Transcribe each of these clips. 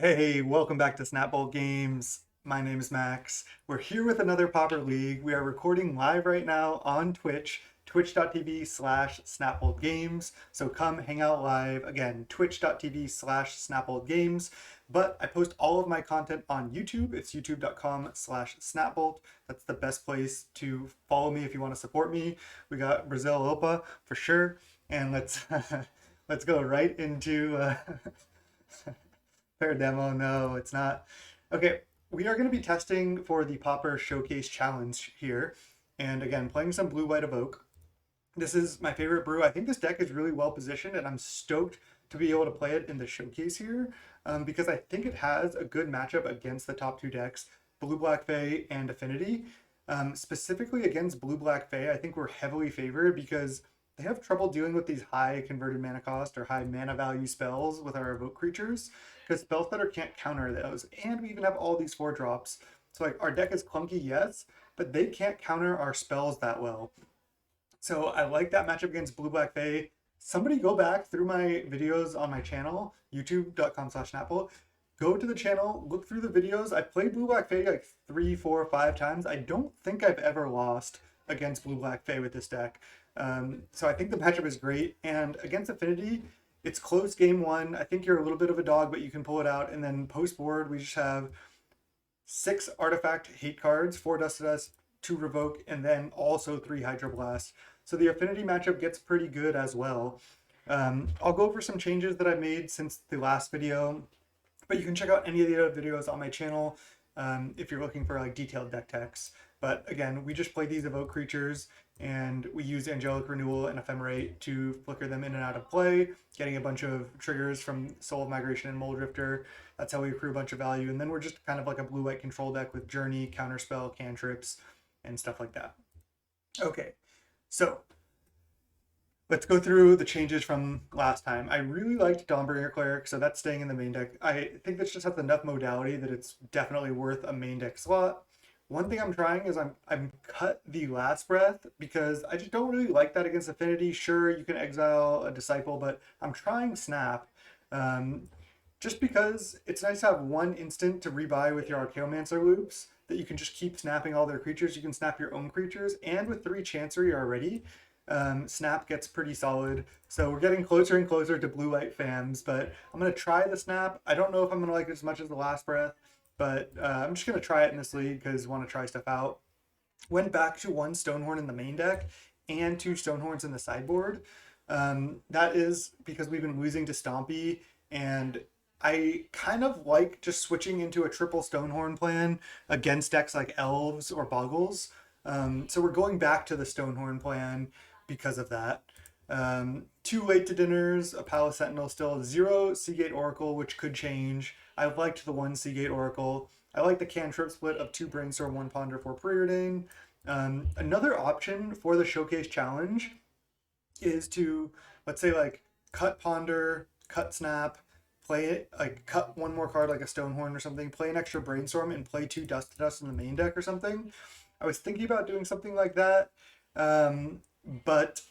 Hey, welcome back to Snapball Games. My name is Max. We're here with another Pauper League. We are recording live right now on Twitch, twitch.tv/snapballgames. So come hang out live. Again, twitch.tv/snapballgames. But I post all of my content on YouTube. It's youtube.com/snapbolt. That's the best place to follow me if you want to support me. We got Brazil Opa for sure. And let's let's go right into fair demo. No, it's not. Okay, we are going to be testing for the Pauper Showcase Challenge here. And again, playing some blue-white Evoke. This is my favorite brew. I think this deck is really well positioned, and I'm stoked to be able to play it in the showcase here because I think it has a good matchup against the top two decks, Blue Black Fae and Affinity. Specifically against Blue Black Fae, I think we're heavily favored because they have trouble dealing with these high converted mana cost or high mana value spells with our Evoke creatures because Spellstutter can't counter those. And we even have all these 4-drops. So like our deck is clunky, yes, but they can't counter our spells that well. So I like that matchup against Blue Black Fae. Somebody go back through my videos on my channel, youtube.com/snapple. Go to the channel, look through the videos. I played Blue Black Fae like 3, 4, 5 times. I don't think I've ever lost against Blue Black Fae with this deck. So I think the matchup is great. And against Affinity, it's close game one. I think you're a little bit of a dog, but you can pull it out. And then post board, we just have 6 artifact hate cards, 4 Dust to Dust, 2 Revoke, and then also 3 Hydroblast. So the Affinity matchup gets pretty good as well. I'll go over some changes that I made since the last video, but you can check out any of the other videos on my channel if you're looking for like detailed deck techs. But again, we just play these Evoke creatures and we use Angelic Renewal and Ephemerate to flicker them in and out of play, getting a bunch of triggers from Soul of Migration and Moldrifter. That's how we accrue a bunch of value. And then we're just kind of like a blue-white control deck with Journey, Counterspell, Cantrips, and stuff like that. Okay, so let's go through the changes from last time. I really liked Dawnbringer Cleric, so that's staying in the main deck. I think this just has enough modality that it's definitely worth a main deck slot. One thing I'm trying is I'm cut the Last Breath because I just don't really like that against Affinity. Sure, you can exile a Disciple, but I'm trying Snap. Just because it's nice to have one instant to rebuy with your Archaeomancer loops that you can just keep snapping all their creatures. You can snap your own creatures, and with 3 Chancery already, Snap gets pretty solid. So we're getting closer and closer to blue-white fams, but I'm going to try the Snap. I don't know if I'm going to like it as much as the Last Breath, but I'm just going to try it in this league because I want to try stuff out. Went back to 1 Stonehorn in the main deck and 2 Stonehorns in the sideboard. That is because we've been losing to Stompy, and I kind of like just switching into a triple Stonehorn plan against decks like Elves or Boggles. So we're going back to the Stonehorn plan because of that. 2 Late to Dinners, a Palace Sentinel still, 0 Seagate Oracle, which could change. I liked the 1 Seagate Oracle. I like the cantrip split of 2 Brainstorm, 1 Ponder, 4 Preordain. Another option for the Showcase Challenge is to, let's say, like, cut Ponder, cut Snap, play it, like, cut one more card like a Stonehorn or something, play an extra Brainstorm, and play 2 Dust to Dust in the main deck or something. I was thinking about doing something like that, but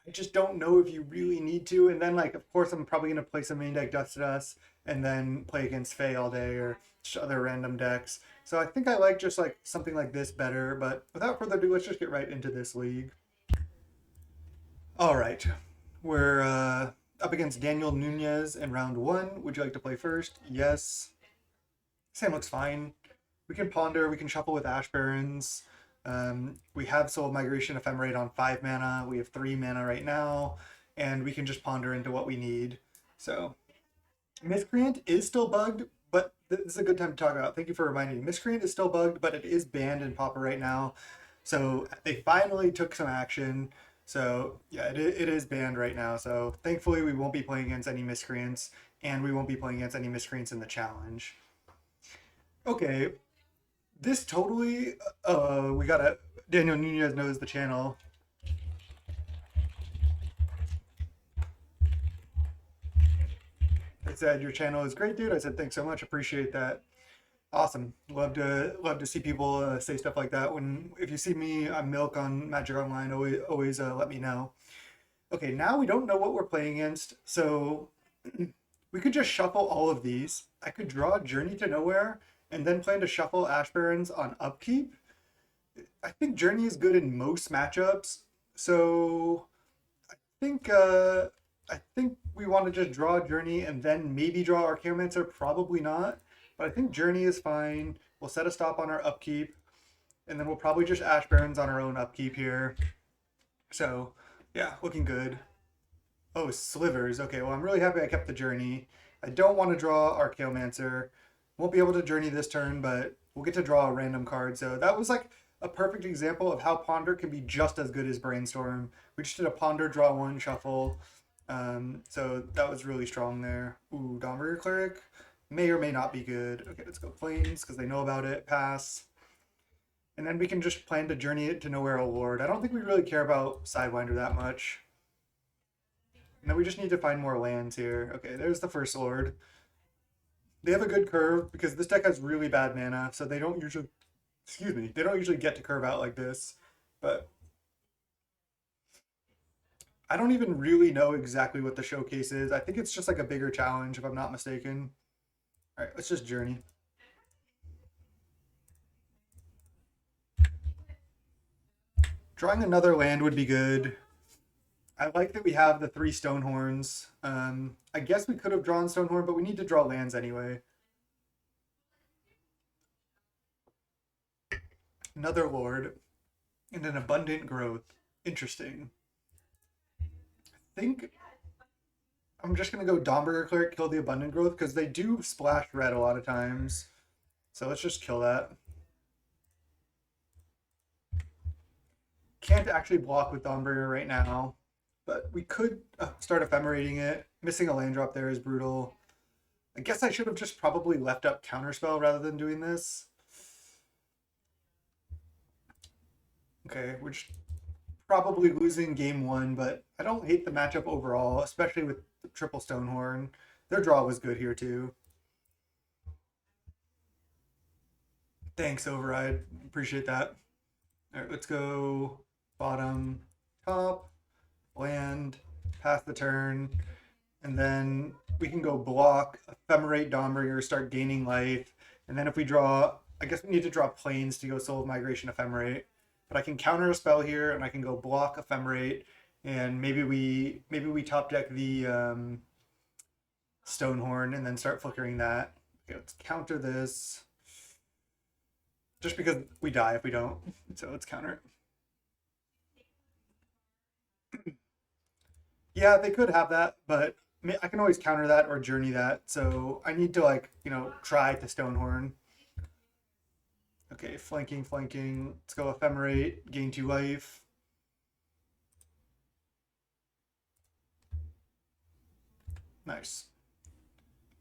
I just don't know if you really need to. And then, like, of course, I'm probably going to play some main deck Dust to Dust and then play against Fae all day or just other random decks. So I think I like just like something like this better. But without further ado, let's just get right into this league. All right, we're up against Daniel Nunez in round 1. Would you like to play first? Yes. Sam looks fine. We can ponder, we can shuffle with Ash Barrens. We have Soul of Migration Ephemerate on 5 mana. We have 3 mana right now, and we can just ponder into what we need. So, Miscreant is still bugged, but this is a good time to talk about. Thank you for reminding me. Miscreant is still bugged, but it is banned in Pauper right now. So, they finally took some action. So, yeah, it is banned right now. So, thankfully, we won't be playing against any Miscreants, and we won't be playing against any Miscreants in the challenge. Okay, this totally, we got a, Daniel Nunez knows the channel. I said, your channel is great, dude. I said, thanks so much. Appreciate that. Awesome. Love to see people say stuff like that. When, if you see me on Milk on Magic Online, always let me know. Okay, now we don't know what we're playing against. So We could just shuffle all of these. I could draw Journey to Nowhere and then plan to shuffle Ash Barrens on upkeep. I think Journey is good in most matchups, so think I think we want to just draw Journey and then maybe draw Archaeomancer. Probably not, but I think Journey is fine. We'll set a stop on our upkeep, and then we'll probably just Ash Barrens on our own upkeep here. So yeah, looking good. Oh, Slivers. Okay, well I'm really happy I kept the Journey. I don't want to draw Archaeomancer. Won't be able to Journey this turn, but we'll get to draw a random card. So that was like a perfect example of how Ponder can be just as good as Brainstorm. We just did a Ponder, draw one, shuffle. So that was really strong there. Ooh, Dawnbreaker Cleric may or may not be good. Okay, let's go Flames because they know about it. Pass. And then we can just plan to Journey it to Nowhere, O Lord. I don't think we really care about Sidewinder that much. And then we just need to find more lands here. Okay, there's the first Lord. They have a good curve because this deck has really bad mana, so they don't usually, excuse me, they don't usually get to curve out like this. But I don't even really know exactly what the showcase is. I think it's just like a bigger challenge, if I'm not mistaken. All right, let's just Journey. Drawing another land would be good. I like that we have the 3 Stonehorns. I guess we could have drawn Stonehorn, but we need to draw lands anyway. Another Lord and an Abundant Growth. Interesting. I think I'm just going to go Dawnbreaker Cleric, kill the Abundant Growth, because they do splash red a lot of times. So let's just kill that. Can't actually block with Dawnbreaker right now, but we could start ephemerating it. Missing a land drop there is brutal. I guess I should have just probably left up Counterspell rather than doing this. Okay, we're just probably losing game 1, but I don't hate the matchup overall, especially with the triple Stonehorn. Their draw was good here too. Thanks, Override. Appreciate that. All right, let's go bottom, top, land, pass the turn, and then we can go block, ephemerate Dawnbringer, start gaining life, and then if we draw, I guess we need to draw planes to go Soul of Migration, ephemerate. But I can counter a spell here, and I can go block, ephemerate, and maybe we top deck the Stonehorn and then start flickering that. Okay, let's counter this. Just because we die if we don't, so let's counter it. Yeah, they could have that, but I can always counter that or journey that. So I need to like, try to Stonehorn. Okay, flanking, flanking. Let's go ephemerate, gain 2 life. Nice.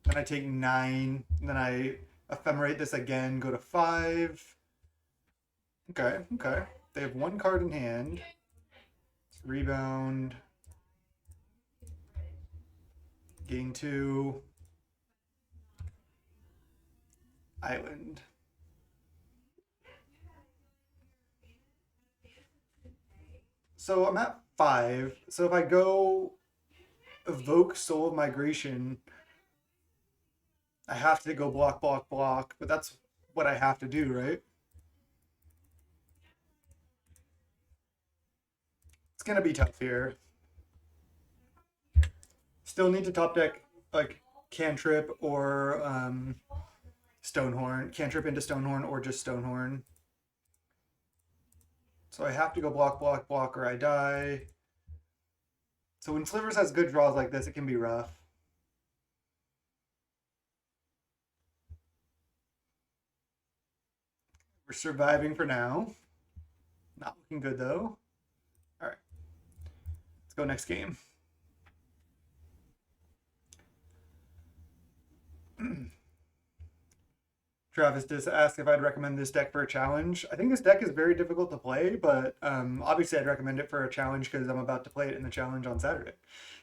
Then I take 9, then I ephemerate this again, go to 5. Okay, okay. They have 1 card in hand. Rebound. Gain 2. Island. So I'm at 5. So if I go Evoke Soul of Migration, I have to go block, block, block. But that's what I have to do, right? It's going to be tough here. Still need to top deck like Cantrip or Stonehorn. Cantrip into Stonehorn or just Stonehorn. So I have to go block, block, block, or I die. So when Slivers has good draws like this, it can be rough. We're surviving for now. Not looking good though. All right, let's go next game. Travis just asked if I'd recommend this deck for a challenge. I think this deck is very difficult to play, but obviously I'd recommend it for a challenge because I'm about to play it in the challenge on Saturday.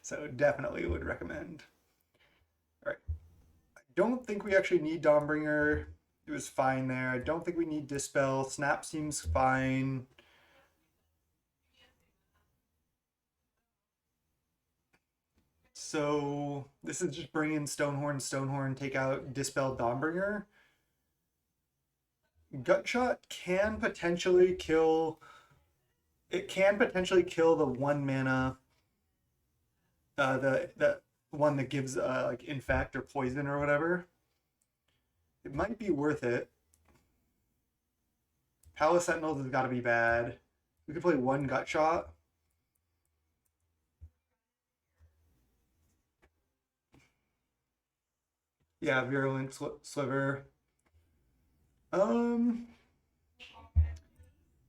So definitely would recommend. All right. I don't think we actually need Dawnbringer. It was fine there. I don't think we need Dispel. Snap seems fine. So this is just bring in Stonehorn, Stonehorn, take out Dispel Dawnbringer. Gutshot can potentially kill. It can potentially kill the 1 mana, the one that gives like infect or poison or whatever. It might be worth it. Palace Sentinels has got to be bad. We could play one Gutshot. Yeah, Virulent Sliver. Um,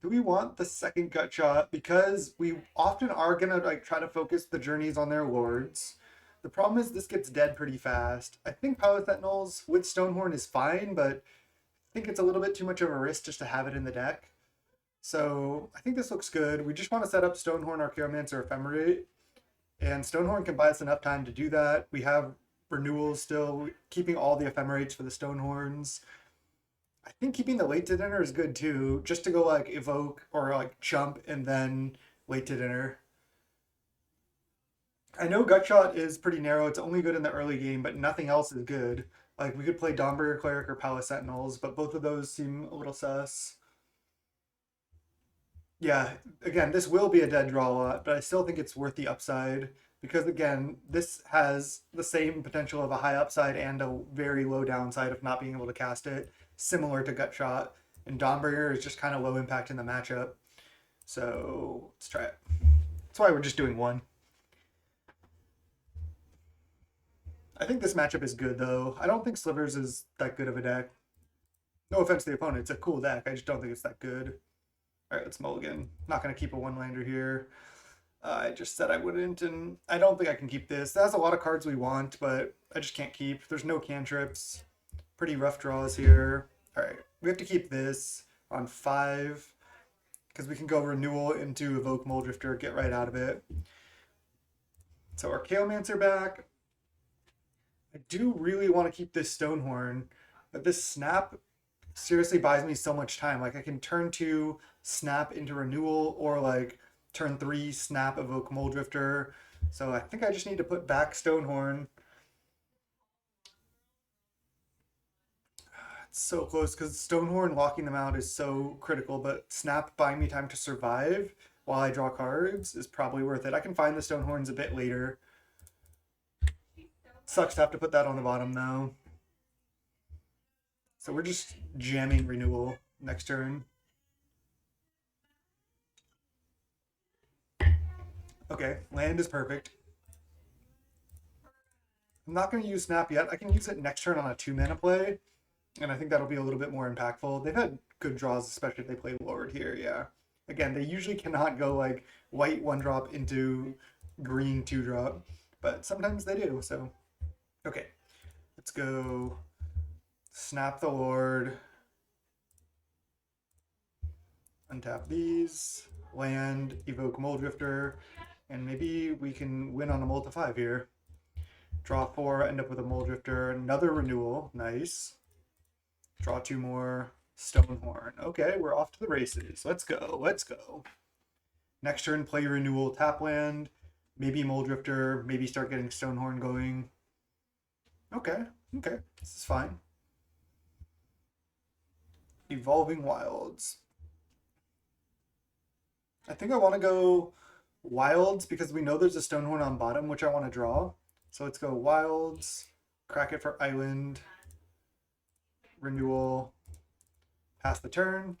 do we want the second Gutshot? Because we often are gonna like try to focus the journeys on their lords. The problem is this gets dead pretty fast. I think Palace Sentinels with Stonehorn is fine, but I think it's a little bit too much of a risk just to have it in the deck. So I think this looks good. We just want to set up Stonehorn, Archaeomancer, Ephemerate, and Stonehorn can buy us enough time to do that. We have renewals still, keeping all the Ephemerates for the Stonehorns. I think keeping the late to dinner is good too, just to go like Evoke or like Chump and then late to dinner. I know Gutshot is pretty narrow. It's only good in the early game, but nothing else is good. Like we could play Dawnbringer Cleric or Palace Sentinels, but both of those seem a little sus. Yeah, again, this will be a dead draw a lot, but I still think it's worth the upside because again, this has the same potential of a high upside and a very low downside of not being able to cast it, similar to Gutshot. And Dawnbringer is just kind of low impact in the matchup. So let's try it. That's why we're just doing one. I think this matchup is good though. I don't think Slivers is that good of a deck. No offense to the opponent, it's a cool deck. I just don't think it's that good. All right, let's mulligan. Not going to keep a one-lander here. I just said I wouldn't, and I don't think I can keep this. That has a lot of cards we want, but I just can't keep. There's no cantrips. Pretty rough draws here. All right, we have to keep this on 5 because we can go renewal into Evoke Muldrifter, get right out of it. So our Archaeomancer back. I do really want to keep this Stonehorn, but this snap seriously buys me so much time. Like I can turn 2, snap into renewal, or like turn 3, snap, Evoke Muldrifter. So I think I just need to put back Stonehorn. It's so close because Stonehorn locking them out is so critical, but snap buying me time to survive while I draw cards is probably worth it. I can find the Stonehorns a bit later. Sucks to have to put that on the bottom though. So we're just jamming renewal next turn. Okay, land is perfect. I'm not going to use snap yet. I can use it next turn on a 2-mana play, and I think that'll be a little bit more impactful. They've had good draws, especially if they play Lord here, yeah. Again, they usually cannot go like white 1-drop into green 2-drop, but sometimes they do, so. Okay, let's go snap the Lord, untap these, land, evoke Muldrifter, and maybe we can win on a mull to 5 here. Draw 4, end up with a Muldrifter, another renewal, nice. Draw 2 more, Stonehorn. Okay, we're off to the races. Let's go, let's go. Next turn, play renewal, tap land, maybe Muldrifter, maybe start getting Stonehorn going. Okay, okay, this is fine. Evolving Wilds. I think I want to go Wilds because we know there's a Stonehorn on bottom, which I want to draw. So let's go Wilds, crack it for Island, renewal, pass the turn.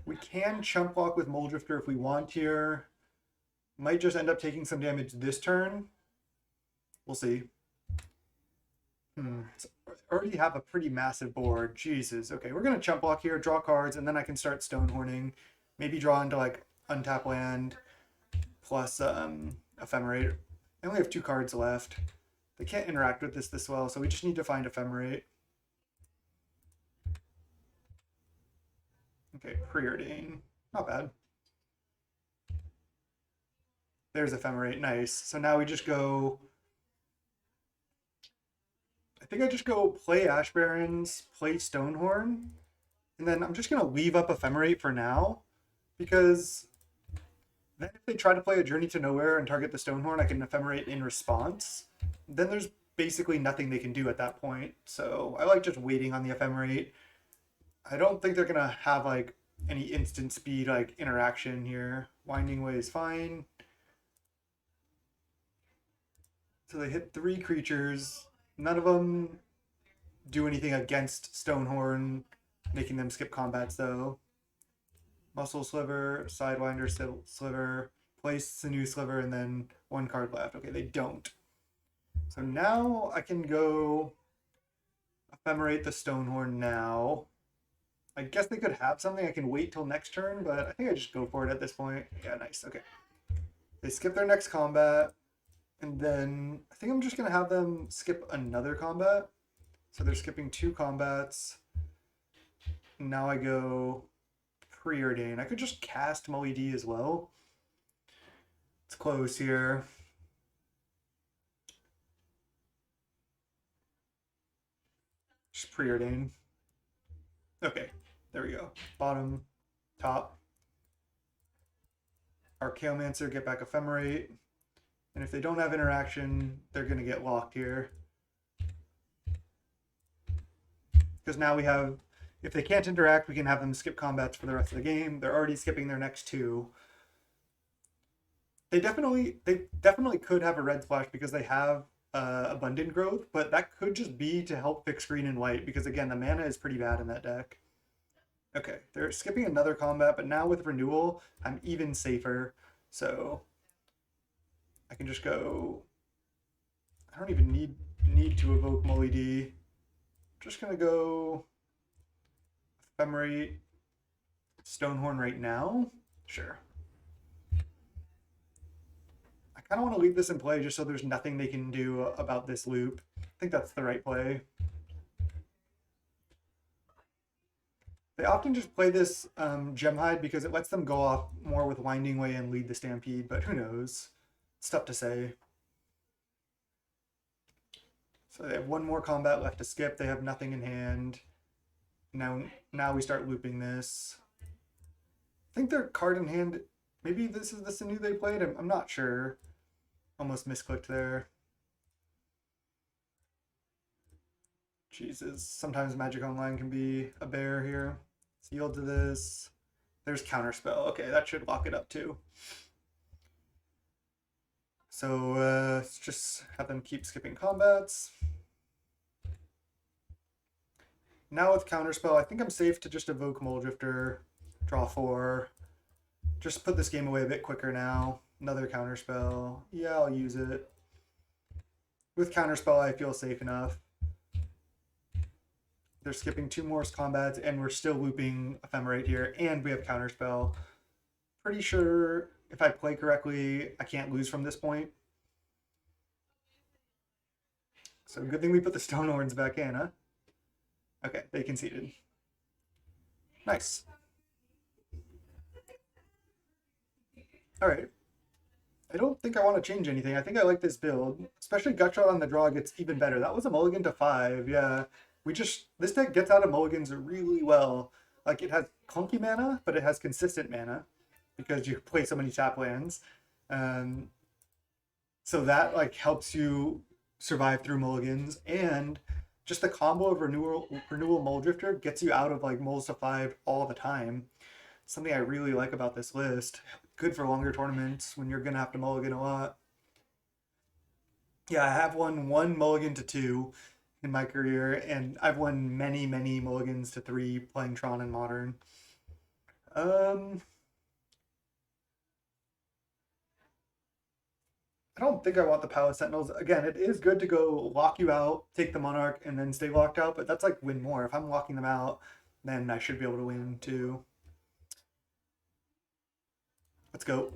We can chump block with Muldrifter if we want here. Might just end up taking some damage this turn. We'll see. Already have a pretty massive board. Jesus. Okay, we're gonna chump block here, draw cards, and then I can start Stonehorning. Maybe draw into like untap land plus Ephemerate. I only have 2 cards left. They can't interact with this well, so we just need to find Ephemerate. Okay, Preordain. Not bad. There's Ephemerate. Nice. So now we just go. I think I just go play Ash Barrens, play Stonehorn, and then I'm just going to leave up Ephemerate for now because Then if they try to play a Journey to Nowhere and target the Stonehorn, I can Ephemerate in response. Then there's basically nothing they can do at that point. So I like just waiting on the Ephemerate. I don't think they're gonna have like any instant speed like interaction here. Winding Way is fine. So they hit 3 creatures. None of them do anything against Stonehorn, making them skip combats though. Muscle Sliver, Sidewinder Sliver, place a new Sliver, and then 1 card left. Okay, they don't. So now I can go Ephemerate the Stonehorn now. I guess they could have something. I can wait till next turn, but I think I just go for it at this point. Yeah, nice. Okay. They skip their next combat, and then I think I'm just going to have them skip another combat. So they're skipping 2 combats. Now I go Preordain. I could just cast Mully D as well. It's close here. Just Preordain. Okay, there we go. Bottom, top. Archaeomancer, get back Ephemerate. And if they don't have interaction, they're going to get locked here. Because now we have, if they can't interact, we can have them skip combats for the rest of the game. They're already skipping their next 2. They definitely could have a red splash because they have abundant growth, but that could just be to help fix green and white because again the mana is pretty bad in that deck. Okay, they're skipping another combat, but now with renewal, I'm even safer. So I can just go. I don't even need to evoke Mully D. I'm just gonna go Ephemerate Stonehorn right now. Sure. I kind of want to leave this in play just so there's nothing they can do about this loop. I think that's the right play. They often just play this Gemhide because it lets them go off more with Winding Way and lead the Stampede, but who knows? It's tough to say. So they have 1 more combat left to skip. They have nothing in hand. Now we start looping this. I think their card in hand, maybe this is the Sanu they played? I'm not sure. Almost misclicked there. Jesus, sometimes Magic Online can be a bear here. Let's yield to this. There's Counterspell. Okay, that should lock it up too. So let's just have them keep skipping combats. Now with Counterspell, I think I'm safe to just evoke Moldrifter, draw 4. Just put this game away a bit quicker now. Another Counterspell. Yeah, I'll use it. With Counterspell, I feel safe enough. They're skipping 2 more combats, and we're still looping Ephemerate here, and we have Counterspell. Pretty sure if I play correctly, I can't lose from this point. So good thing we put the Stonehorns back in, huh? Okay, they conceded. Nice. All right. I don't think I want to change anything. I think I like this build, especially Gutshot on the draw gets even better. That was a mulligan to 5. Yeah, this deck gets out of mulligans really well. Like it has clunky mana, but it has consistent mana because you play so many tap lands. So that like helps you survive through mulligans, and just the combo of renewal Muldrifter gets you out of like mulls to 5 all the time. Something I really like about this list. Good for longer tournaments when you're gonna have to mulligan a lot. Yeah, I have won 1 mulligan to 2 in my career, and I've won many mulligans to 3 playing Tron and Modern. I don't think I want the Palace Sentinels. Again, it is good to go lock you out, take the Monarch, and then stay locked out, but that's like win more. If I'm locking them out, then I should be able to win too. Let's go.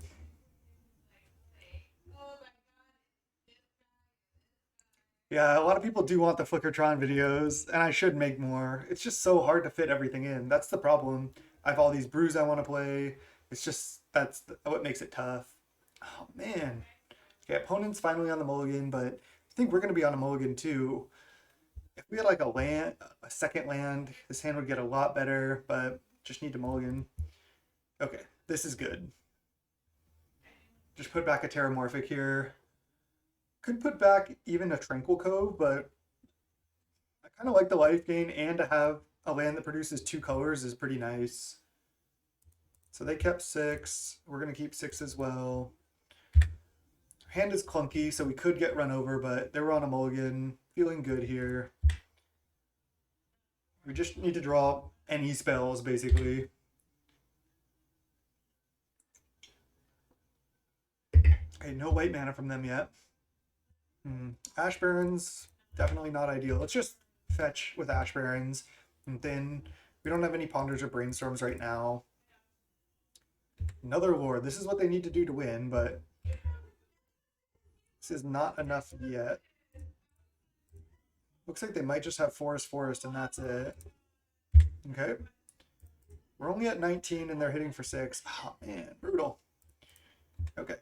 Yeah, a lot of people do want the Flickertron videos, and I should make more. It's just so hard to fit everything in. That's the problem. I have all these brews I want to play. It's just, what makes it tough. Oh, man. Okay, opponent's finally on the mulligan, but I think we're going to be on a mulligan too. If we had like a second land, this hand would get a lot better, but just need to mulligan. Okay, this is good. Just put back a Terramorphic here. Could put back even a Tranquil Cove, but I kind of like the life gain, and to have a land that produces 2 colors is pretty nice. So they kept 6. We're going to keep 6 as well. Hand is clunky, so we could get run over, but they were on a mulligan. Feeling good here. We just need to draw any spells, basically. Okay, no white mana from them yet. Ash Barrens, definitely not ideal. Let's just fetch with Ash Barrens. And then we don't have any Ponders or Brainstorms right now. Another Lord. This is what they need to do to win, but this is not enough yet. Looks like they might just have Forest, and that's it. Okay. We're only at 19, and they're hitting for 6. Oh, man. Brutal. Okay.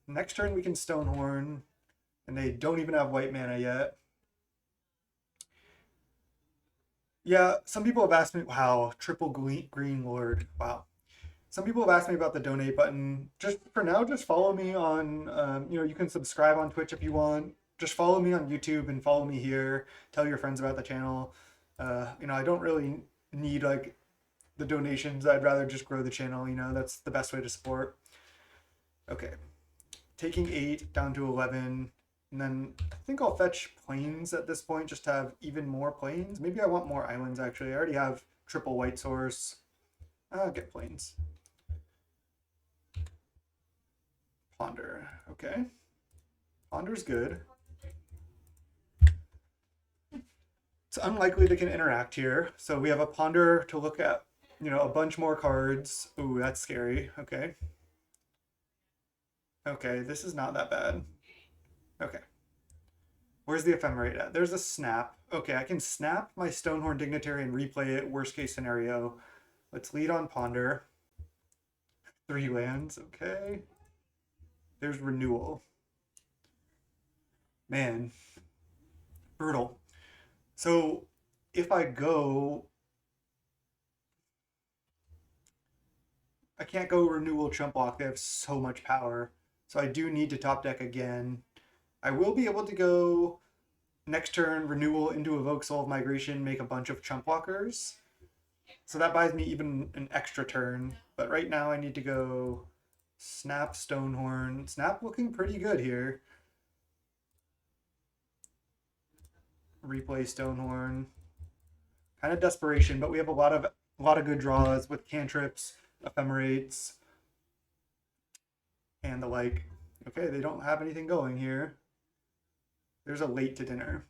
Next turn, we can Stonehorn, and they don't even have white mana yet. Yeah, some people have asked me, wow, triple green Lord. Wow. Some people have asked me about the donate button. Just for now, just follow me on, you can subscribe on Twitch if you want. Just follow me on YouTube and follow me here. Tell your friends about the channel. I don't really need like the donations. I'd rather just grow the channel. That's the best way to support. Okay. Taking 8 down to 11. And then I think I'll fetch plains at this point just to have even more plains. Maybe I want more islands, actually. I already have triple white source. I'll get plains. Ponder. Okay. Ponder's good. It's unlikely they can interact here. So we have a Ponder to look at, a bunch more cards. Ooh, that's scary. Okay. Okay, this is not that bad. Okay. Where's the Ephemerate at? There's a snap. Okay, I can snap my Stonehorn Dignitary and replay it, worst case scenario. Let's lead on Ponder. 3 lands, okay. There's Renewal. Man. Brutal. So, if I go... I can't go Renewal Chump Block. They have so much power. So I do need to top deck again. I will be able to go next turn, Renewal into Evoke Soul of Migration, make a bunch of Chump Walkers. So that buys me even an extra turn. But right now I need to go Snap Stonehorn. Snap looking pretty good here. Replay Stonehorn. Kind of desperation, but we have a lot of good draws with cantrips, ephemerates, and the like. Okay, they don't have anything going here. There's a late to dinner.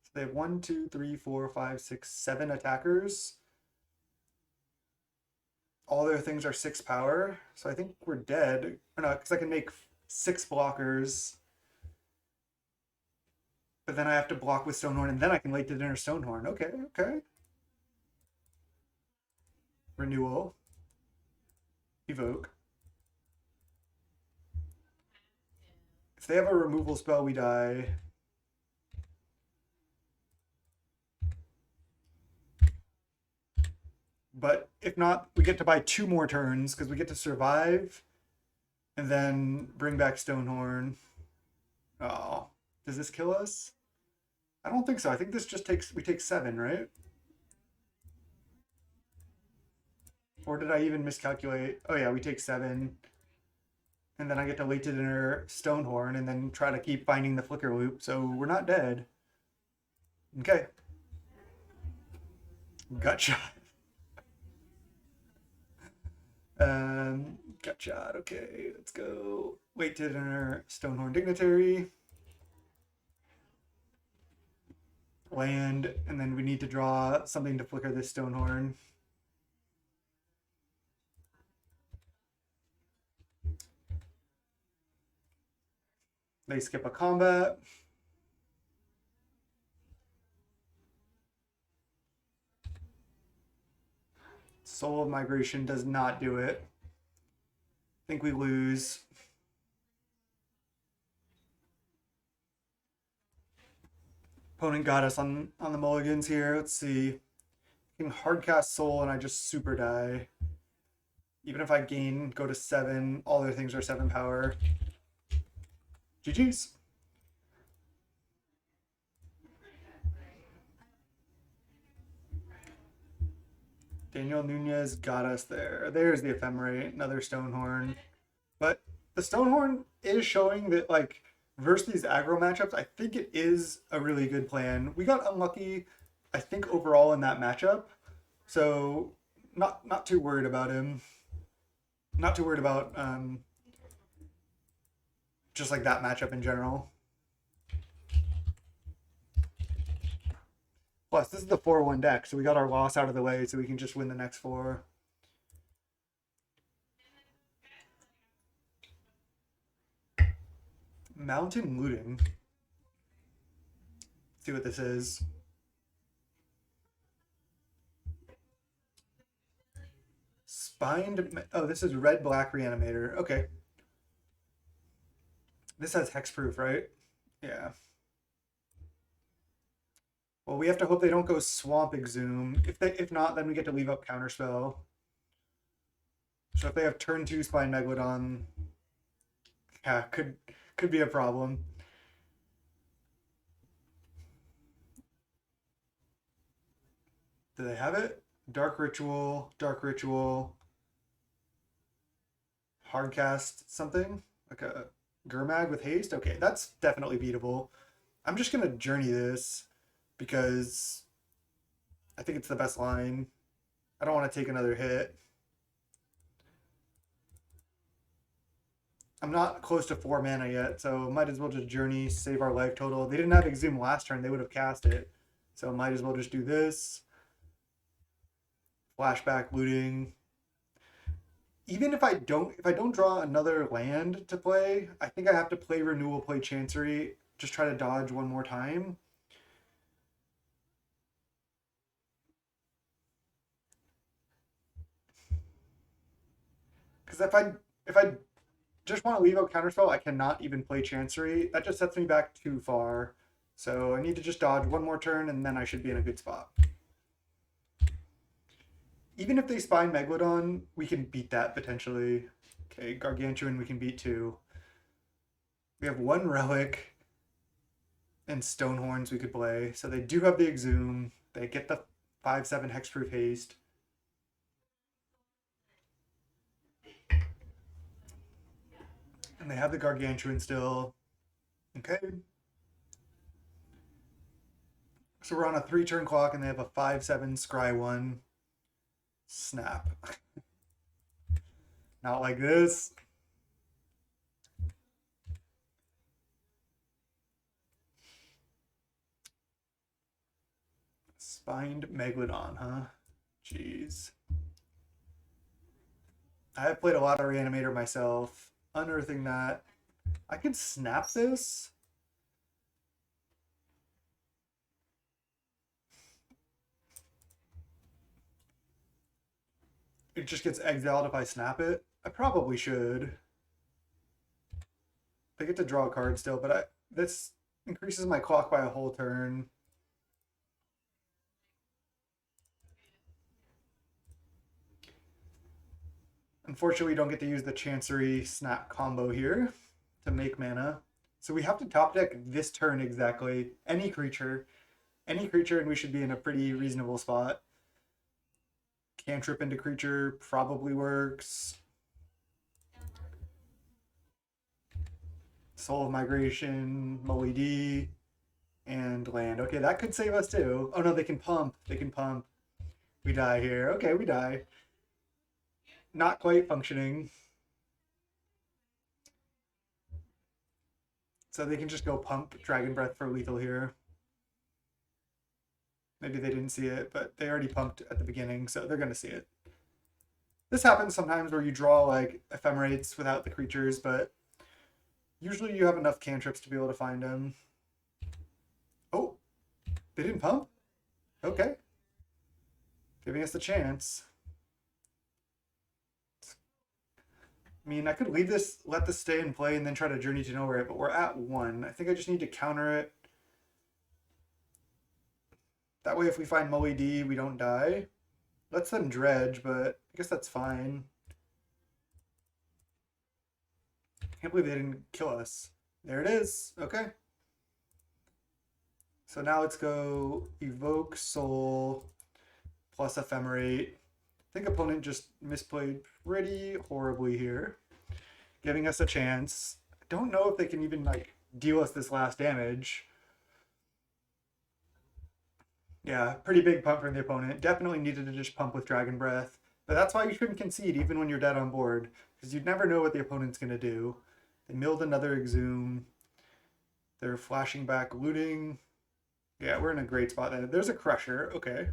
So they have 1, 2, 3, 4, 5, 6, 7 attackers. All their things are 6 power. So I think we're dead. Or no, because I can make 6 blockers. But then I have to block with Stonehorn, and then I can late to dinner Stonehorn. Okay, okay. Renewal. Evoke. If they have a removal spell, we die. But if not, we get to buy 2 more turns because we get to survive and then bring back Stonehorn. Oh, does this kill us? I don't think so. I think this just we take 7, right? Or did I even miscalculate? Oh yeah, we take 7. And then I get to late to dinner Stonehorn and then try to keep finding the flicker loop. So we're not dead. Okay. Gut shot. Gut shot. Okay, let's go. Late to dinner Stonehorn Dignitary. Land, and then we need to draw something to flicker this Stonehorn. They skip a combat. Soul of Migration does not do it. I think we lose. Opponent got us on the mulligans here. Let's see. I can hardcast Soul and I just super die. Even if I gain, go to 7, all their things are 7 power. GG's. Daniel Nunez got us there. There's the Ephemerate, another Stonehorn. But the Stonehorn is showing that, like, versus these aggro matchups, I think it is a really good plan. We got unlucky, I think, overall in that matchup. So not too worried about him. Not too worried about just like that matchup in general. Plus, this is the 4-1 deck, so we got our loss out of the way so we can just win the next 4. Mountain Looting. Let's see what this is. Spined. Oh, this is red black Reanimator. Okay. This has hexproof, right? Yeah. Well, we have to hope they don't go Swamp Exhume. If not, then we get to leave up Counterspell. So if they have turn 2 Spine Megalodon, yeah, could be a problem. Do they have it? Dark Ritual, Hardcast something? Like a Gurmag with haste? Okay, that's definitely beatable. I'm just gonna journey this because I think it's the best line. I don't want to take another hit. I'm not close to 4 mana yet, so might as well just journey, save our life total. They didn't have Exhume last turn, they would have cast it. So might as well just do this. Flashback looting. Even if I don't draw another land to play, I think I have to play Renewal, play Chancery, just try to dodge one more time. Because if I just want to leave out Counterspell, I cannot even play Chancery. That just sets me back too far. So I need to just dodge one more turn, and then I should be in a good spot. Even if they Spine Megalodon, we can beat that potentially. Okay, Gargantuan we can beat too. We have 1 Relic and Stonehorns we could play. So they do have the Exhume. They get the 5/7 Hexproof Haste. And they have the Gargantuan still. Okay. So we're on a 3-turn clock and they have a 5/7 Scry 1. Snap. Not like this. Spined Megalodon, huh? Jeez. I have played a lot of Reanimator myself. Unearthing that. I could snap this. It just gets exiled if I snap it. I probably should. I get to draw a card still, but this increases my clock by a whole turn. Unfortunately, we don't get to use the Chancery Snap combo here to make mana. So we have to top deck this turn exactly. Any creature, and we should be in a pretty reasonable spot. Cantrip into creature probably works. Soul of Migration, Molly D, and land. Okay, that could save us too. Oh no, they can pump. They can pump. We die here. Okay, we die. Not quite functioning. So they can just go pump Dragon Breath for lethal here. Maybe they didn't see it, but they already pumped at the beginning, so they're going to see it. This happens sometimes where you draw like ephemerates without the creatures, but usually you have enough cantrips to be able to find them. Oh, they didn't pump? Okay. Giving us the chance. I mean, I could leave this, let this stay in play, and then try to Journey to Nowhere, but we're at 1. I think I just need to counter it. That way, if we find Molly D, we don't die. Let's them dredge, but I guess that's fine. Can't believe they didn't kill us. There it is. Okay. So now let's go Evoke Soul plus Ephemerate. I think opponent just misplayed pretty horribly here, giving us a chance. I don't know if they can even like deal us this last damage. Yeah, pretty big pump from the opponent. Definitely needed to just pump with Dragon Breath. But that's why you shouldn't concede even when you're dead on board, because you'd never know what the opponent's going to do. They milled another Exhume. They're flashing back, looting. Yeah, we're in a great spot there. There's a Crusher, okay.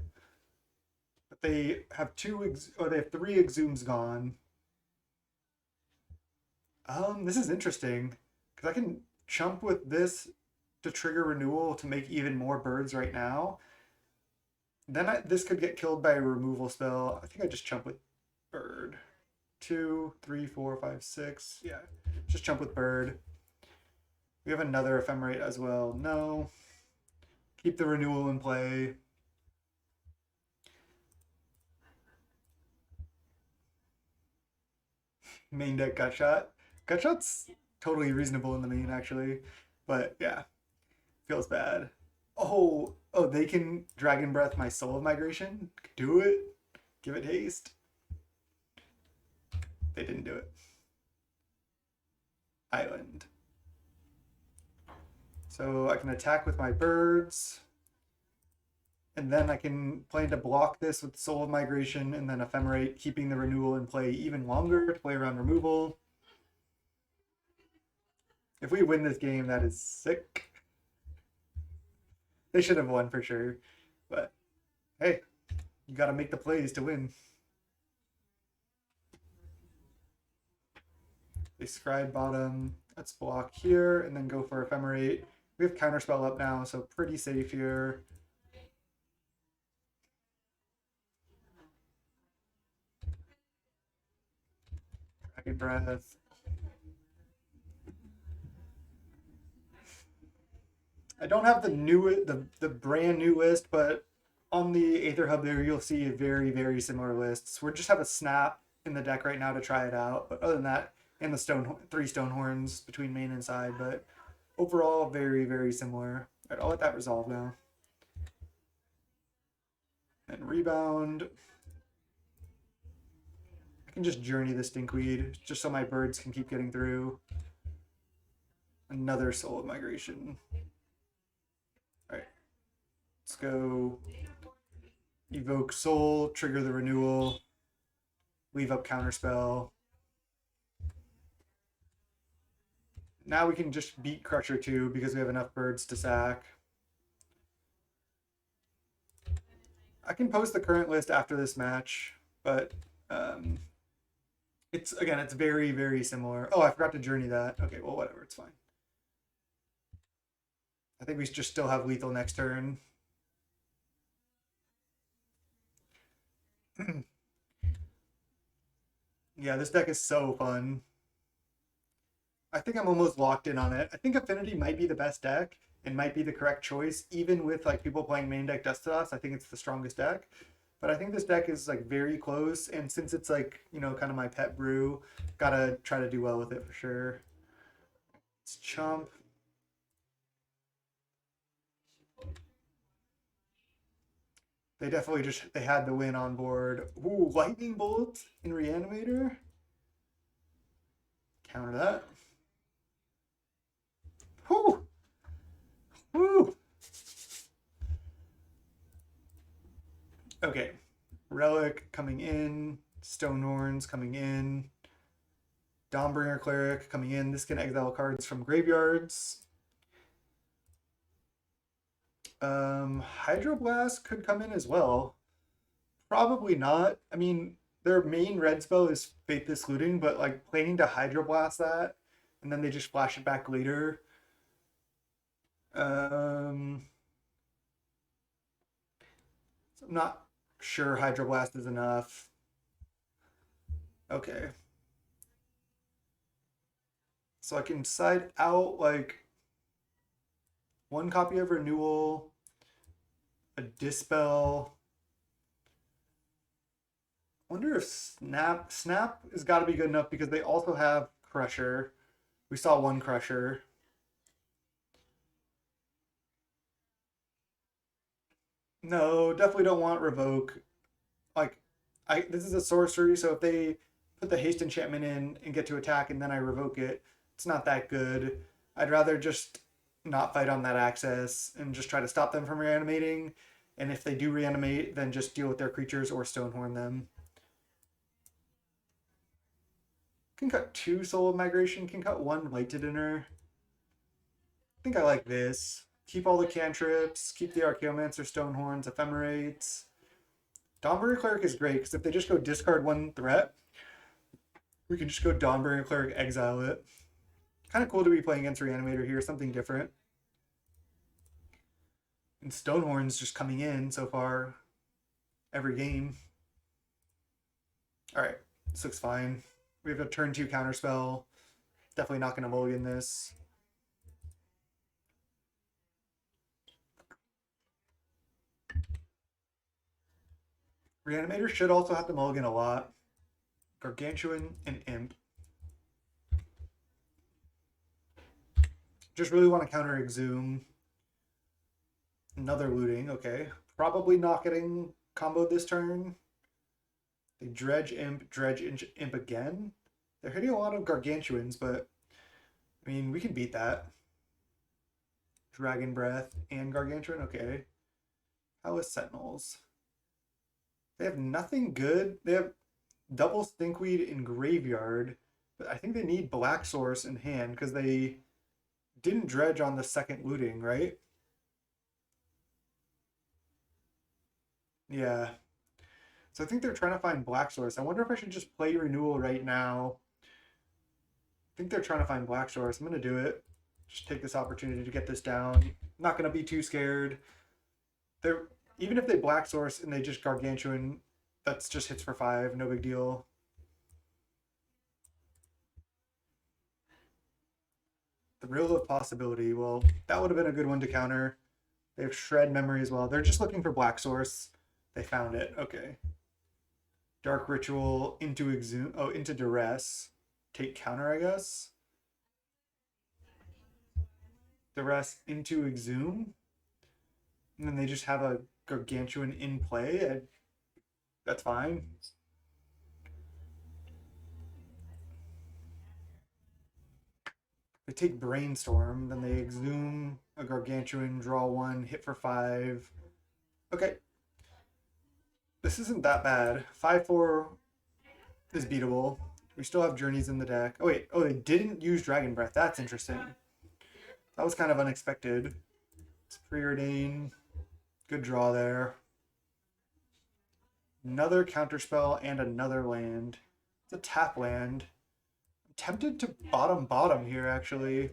But they have they have 3 Exhumes gone. This is interesting, because I can chump with this to trigger renewal to make even more birds right now. Then this could get killed by a removal spell. I think I just chump with bird. 2, 3, 4, 5, 6. Yeah, just chump with bird. We have another Ephemerate as well. No. Keep the renewal in play. Main deck Gutshot. Gutshot's totally reasonable in the main, actually. But yeah, feels bad. Oh, they can Dragon Breath my Soul of Migration? Do it. Give it haste. They didn't do it. Island. So I can attack with my birds. And then I can plan to block this with Soul of Migration and then Ephemerate, keeping the renewal in play even longer to play around removal. If we win this game, that is sick. They should have won for sure. But hey, you got to make the plays to win. They Scribe bottom. Let's block here and then go for Ephemerate. We have Counterspell up now, so pretty safe here. Dragon Breath. I don't have the brand new list, but on the Aether Hub there, you'll see very, very similar lists. We just have a Snap in the deck right now to try it out. But other than that, and the 3 Stone Horns between main and side. But overall, very, very similar. All right, I'll let that resolve now. And Rebound. I can just Journey the Stinkweed, just so my birds can keep getting through. Another Soul of Migration. Alright. Let's go Evoke Soul, trigger the renewal, leave up Counterspell. Now we can just beat Crusher too because we have enough birds to sack. I can post the current list after this match, but it's very, very similar. Oh, I forgot to Journey that. Okay, well, whatever, it's fine. I think we just still have lethal next turn. Yeah, this deck is so fun. I think I'm almost locked in on it. I think Affinity might be the best deck and might be the correct choice, even with like people playing main deck Dust to Us. I think it's the strongest deck. But I think this deck is like very close, and since it's like, you know, kind of my pet brew, gotta try to do well with it for sure. It's Chump. They definitely they had the win on board. Ooh, Lightning Bolt in Reanimator. Counter that. Whoo! Woo! Okay. Relic coming in. Stonehorns coming in. Dawnbringer Cleric coming in. This can exile cards from graveyards. Hydroblast could come in as well. Probably not. I mean, their main red spell is Faithless Looting, but like planning to Hydroblast that and then they just flash it back later. So I'm not sure Hydroblast is enough. Okay. So I can side out like 1 copy of Renewal, a Dispel. I wonder if Snap has got to be good enough because they also have Crusher. We saw one Crusher. No, definitely don't want Revoke. Like, this is a sorcery, so if they put the haste enchantment in and get to attack and then I revoke it, it's not that good. I'd rather just not fight on that access and just try to stop them from reanimating. And if they do reanimate, then just deal with their creatures or Stonehorn them. Can cut 2 Soul of Migration, can cut 1 Light to Dinner. I think I like this. Keep all the cantrips, keep the Archaeomancer, Stonehorns, Ephemerates. Dawnbringer Cleric is great because if they just go discard 1 threat, we can just go Dawnbringer Cleric, exile it. Kind of cool to be playing against Reanimator here, something different. And Stonehorn's just coming in so far every game. All right, this looks fine. We have a turn 2 counterspell. Definitely not going to mulligan this. Reanimator should also have to mulligan a lot. Gargantuan and Imp. Just really want to counter Exhume. Another looting, okay. Probably not getting comboed this turn. They dredge Imp again. They're hitting a lot of Gargantuans, but I mean, we can beat that. Dragon Breath and Gargantuan, okay. Palace Sentinels. They have nothing good. They have double Stinkweed in Graveyard, but I think they need Black Source in hand because they didn't dredge on the second looting, right? Yeah. So I think they're trying to find Black Source. I wonder if I should just play Renewal right now. I think they're trying to find Black Source. I'm going to do it. Just take this opportunity to get this down. I'm not going to be too scared. They're even if they Black Source and they just Gargantuan, that's just hits for 5. No big deal. The Reel of Possibility. Well, that would have been a good one to counter. They have Shred Memory as well. They're just looking for Black Source. They found it. Okay. Dark Ritual into Exhume. Oh, into Duress. Take counter, I guess. Duress into Exhume. And then they just have a Gargantuan in play. That's fine. They take Brainstorm, then they Exhume a Gargantuan, draw 1, hit for 5. Okay. This isn't that bad. 5/4 is beatable. We still have Journeys in the deck. Oh wait, oh they didn't use Dragon Breath. That's interesting. That was kind of unexpected. It's Preordain. Good draw there. Another counterspell and another land. It's a tap land. I'm tempted to bottom here actually.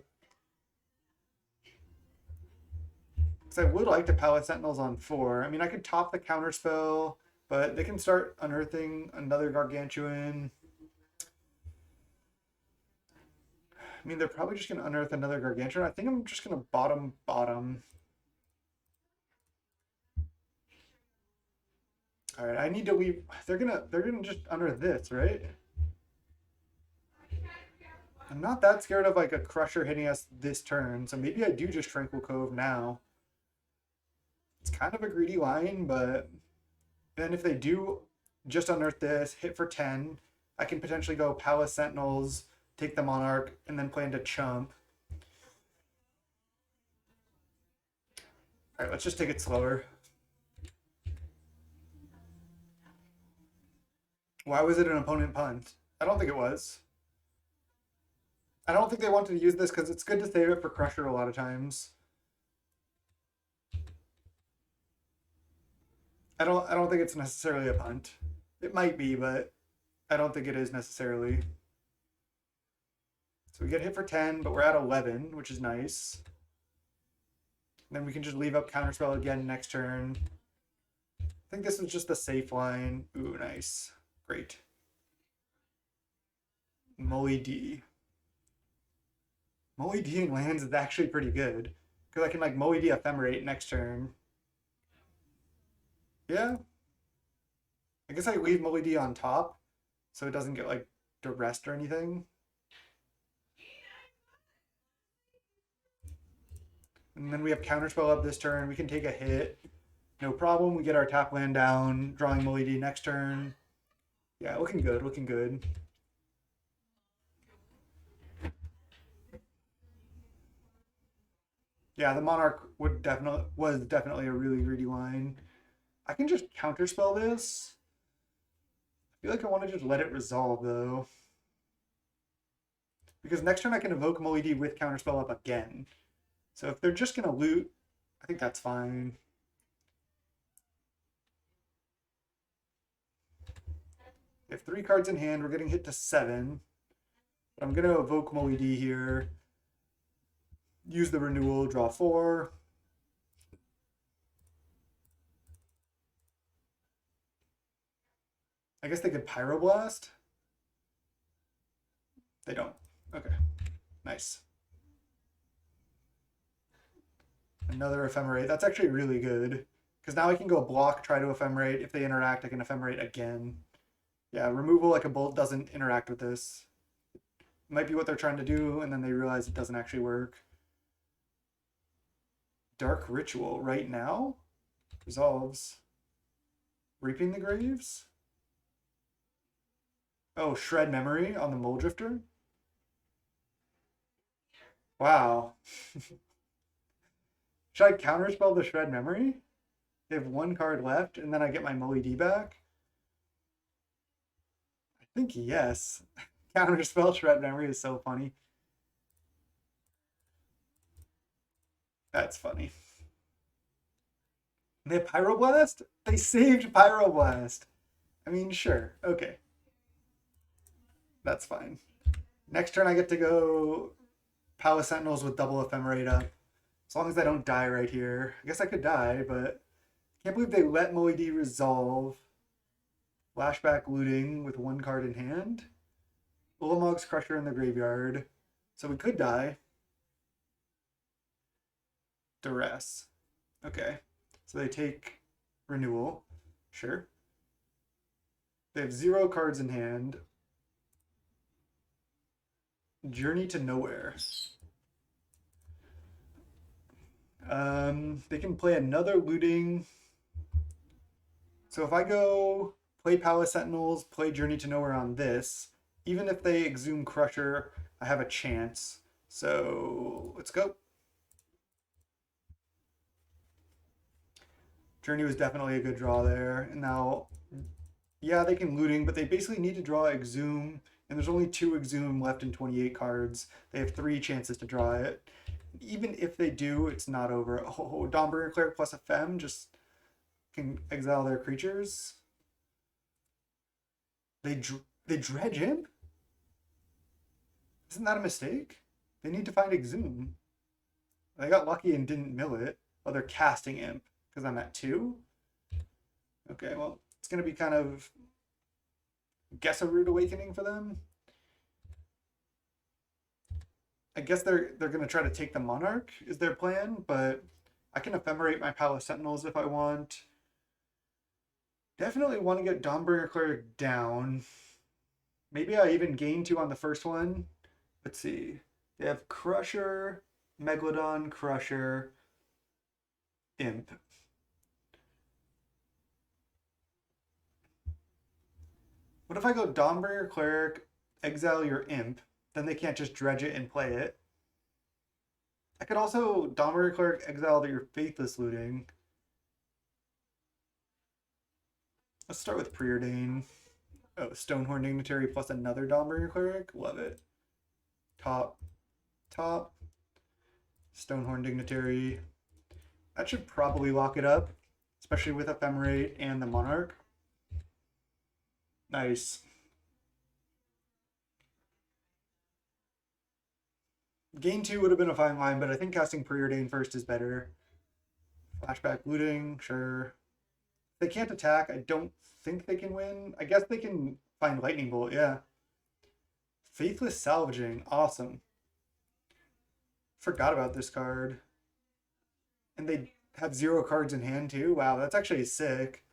Because I would like to Palace Sentinels on 4. I mean I could top the counterspell, but they can start unearthing another Gargantuan. I mean, they're probably just going to unearth another Gargantuan. I think I'm just going to bottom. All right, I need to leave. They're gonna just unearth this, right? I'm not that scared of like a Crusher hitting us this turn, so maybe I do just Tranquil Cove now. It's kind of a greedy line, but then if they do just unearth this, hit for 10, I can potentially go Palace Sentinels, take the Monarch, and then plan to chump. All right, let's just take it slower. Why was it an opponent punt? I don't think it was. I don't think they wanted to use this because it's good to save it for Crusher a lot of times. I don't think it's necessarily a punt. It might be, but I don't think it is necessarily. So we get hit for 10, but we're at 11, which is nice. And then we can just leave up Counterspell again next turn. I think this was just the safe line. Ooh, nice. Great. Molly D. Molly D lands is actually pretty good. Because I can like Molly D Ephemerate next turn. Yeah. I guess I leave Molly D on top so it doesn't get like duressed or anything. And then we have counterspell up this turn. We can take a hit. No problem. We get our tap land down, drawing Moldy next turn. Yeah, looking good, looking good. Yeah, the Monarch was definitely a really greedy line. I can just counterspell this. I feel like I want to just let it resolve though. Because next turn I can evoke Moldy with counterspell up again. So if they're just gonna loot, I think that's fine. They have 3 cards in hand. We're getting hit to 7. But I'm gonna evoke Moldy here. Use the renewal, draw 4. I guess they could Pyroblast. They don't. Okay. Nice. Another Ephemerate. That's actually really good. Because now I can go block, try to Ephemerate. If they interact, I can Ephemerate again. Yeah, removal like a bolt doesn't interact with this. It might be what they're trying to do, and then they realize it doesn't actually work. Dark Ritual right now? Resolves. Reaping the Graves? Oh, Shred Memory on the Mole Drifter? Wow. Should I counterspell the Shred Memory? They have 1 card left, and then I get my Moldy back? I think yes. Counterspell Shred Memory is so funny. That's funny. They have Pyroblast? They saved Pyroblast. I mean, sure. Okay. That's fine. Next turn I get to go Palace Sentinels with double Ephemerate up. As long as I don't die right here. I guess I could die, but can't believe they let Moldy resolve. Flashback looting with 1 card in hand. Ulamog's Crusher in the graveyard. So we could die. Duress. Okay. So they take renewal. Sure. They have 0 cards in hand. Journey to Nowhere. They can play another looting. So if I go play Palace Sentinels, play Journey to Nowhere on this, even if they Exhume Crusher, I have a chance. So let's go. Journey was definitely a good draw there. And now, yeah, they can looting, but they basically need to draw Exhume, and there's only 2 Exhume left in 28 cards. They have 3 chances to draw it. Even if they do, it's not over. Oh, Dawnbringer Cleric plus a Fem just can exile their creatures. They dredge Imp? Isn't that a mistake? They need to find Exhume. They got lucky and didn't mill it. Oh, they're casting Imp because I'm at 2. Okay, well, it's going to be kind of, guess, a rude awakening for them. I guess they're going to try to take the Monarch is their plan, but I can Ephemerate my Palace Sentinels if I want. Definitely want to get Dawnbringer Cleric down. Maybe I even gain 2 on the first one. Let's see. They have Crusher, Megalodon, Crusher, Imp. What if I go Dawnbringer Cleric, exile your Imp, then they can't just dredge it and play it. I could also Dawnbringer Cleric, exile your Faithless Looting. Let's start with Preordain. Oh, Stonehorn Dignitary plus another Dawnbringer Cleric. Love it. Top. Stonehorn Dignitary. That should probably lock it up, especially with Ephemerate and the Monarch. Nice. Gain 2 would have been a fine line, but I think casting Preordain first is better. Flashback looting, sure. If they can't attack, I don't think they can win. I guess they can find Lightning Bolt, yeah. Faithless Salvaging, awesome. Forgot about this card. And they have 0 cards in hand too? Wow, that's actually sick.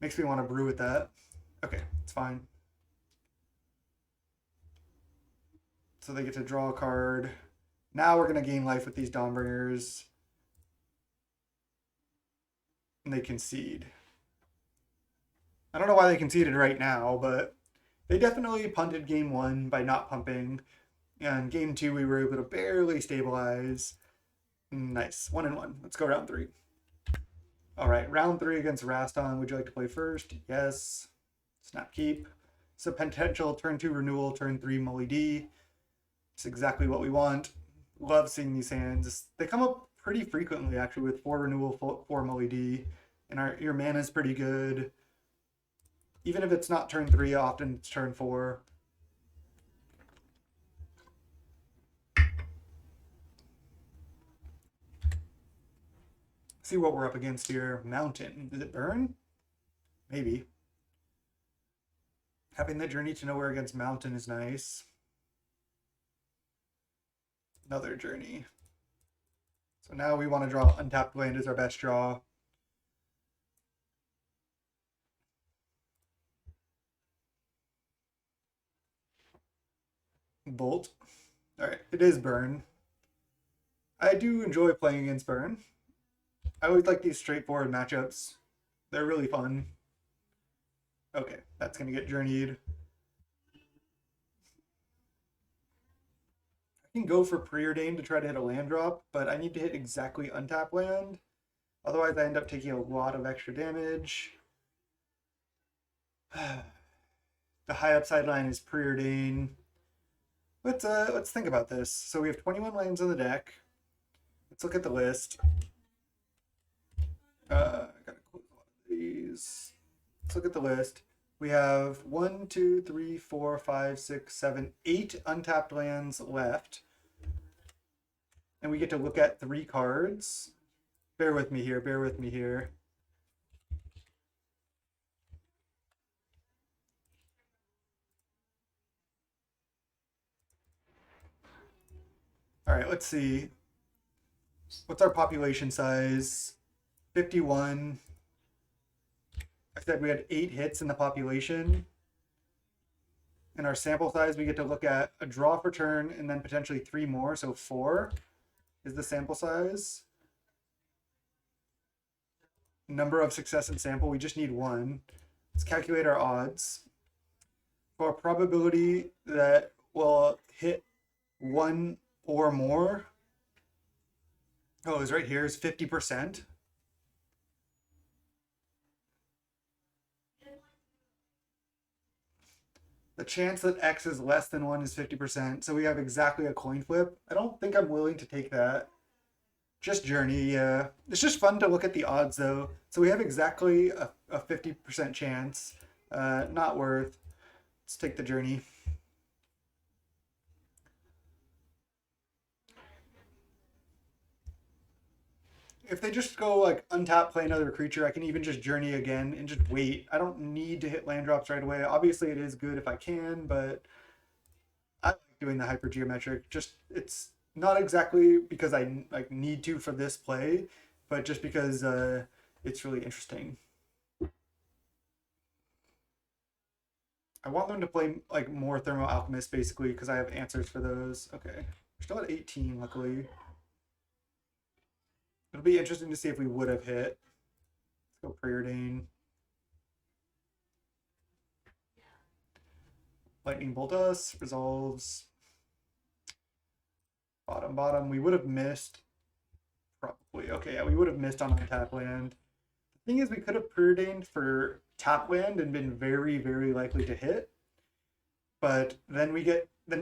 Makes me want to brew with that. Okay, it's fine. So they get to draw a card. Now we're going to gain life with these Dawnbringers. And they concede. I don't know why they conceded right now, but they definitely punted game one by not pumping. And game two, we were able to barely stabilize. Nice. 1-1. Let's go round three. All right, round three against Raston. Would you like to play first? Yes. Snap keep. So potential turn two renewal, turn three Mully D. It's exactly what we want. Love seeing these hands. They come up pretty frequently, actually, with 4 renewal, 4 Mully D. And your mana is pretty good. Even if it's not turn 3, often it's turn 4. See what we're up against here. Mountain. Is it burn? Maybe. Having the Journey to Nowhere against Mountain is nice. Another Journey. So now we want to draw Untapped Land as our best draw. Bolt. Alright, it is burn. I do enjoy playing against burn. I always like these straightforward matchups. They're really fun. Okay, that's going to get journeyed. I can go for Preordained to try to hit a land drop, but I need to hit exactly untapped land. Otherwise, I end up taking a lot of extra damage. The high upside line is Preordained. Let's think about this. So we have 21 lands on the deck. Let's look at the list. I gotta close a lot of these. Let's look at the list. We have 1, 2, 3, 4, 5, 6, 7, 8 untapped lands left. And we get to look at 3 cards. Bear with me here, bear with me here. All right, let's see. What's our population size? 51. I said we had 8 hits in the population. In our sample size, we get to look at a draw per turn and then potentially 3 more. So 4 is the sample size. Number of success in sample, we just need 1. Let's calculate our odds. For a probability that we'll hit 1 or more. Oh, it's right here, is 50%. The chance that X is less than 1 is 50%. So we have exactly a coin flip. I don't think I'm willing to take that. Just journey, yeah. It's just fun to look at the odds, though. So we have exactly a 50% chance. Not worth. Let's take the journey. If they just go like untap, play another creature, I can even just journey again and just wait. I don't need to hit land drops right away. Obviously, it is good if I can, but I like doing the hypergeometric. Just it's not exactly because I like need to for this play, but just because it's really interesting. I want them to play like more Thermo Alchemist basically because I have answers for those. Okay, we're still at 18, luckily. It'll be interesting to see if we would have hit. Let's go Preordain. Lightning Bolt us, resolves. Bottom, bottom. We would have missed. Probably. Okay, yeah, we would have missed on untap land. The thing is, we could have preordained for tap land and been very, very likely to hit. But then we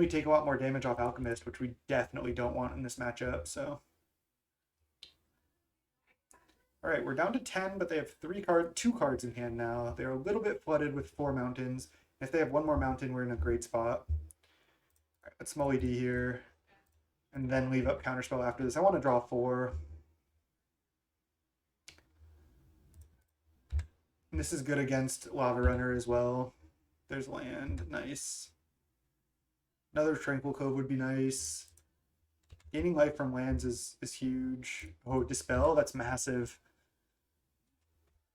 take a lot more damage off Alchemist, which we definitely don't want in this matchup, so. All right, we're down to 10, but they have 2 cards in hand now. They're a little bit flooded with 4 mountains. If they have 1 more mountain, we're in a great spot. All right, let's Mully D here, and then leave up Counterspell after this. I want to draw 4. And this is good against Lava Runner as well. There's land, nice. Another Tranquil Cove would be nice. Gaining life from lands is huge. Oh, Dispel, that's massive.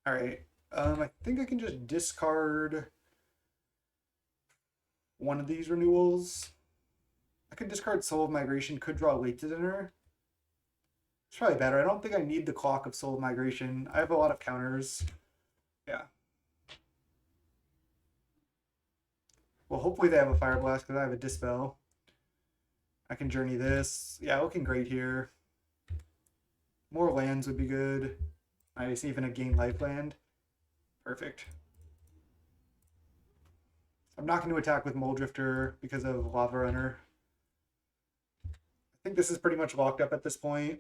All right, I think I can just discard one of these renewals. I could discard Soul of Migration, could draw late to dinner. It's probably better. I don't think I need the clock of Soul of Migration. I have a lot of counters. Yeah. Well, hopefully they have a Fire Blast because I have a Dispel. I can journey this. Yeah, looking great here. More lands would be good. Nice, even a gain life land. Perfect. I'm not going to attack with Muldrifter because of Lava Runner. I think this is pretty much locked up at this point.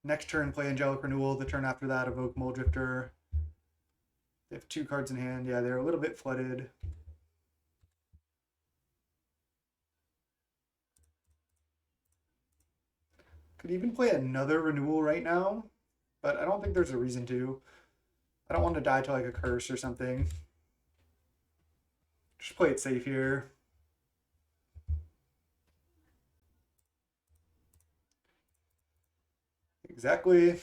Next turn, play Angelic Renewal. The turn after that, evoke Muldrifter. They have 2 cards in hand. Yeah, they're a little bit flooded. Could even play another Renewal right now, but I don't think there's a reason to. I don't want to die to like a curse or something. Just play it safe here. Exactly.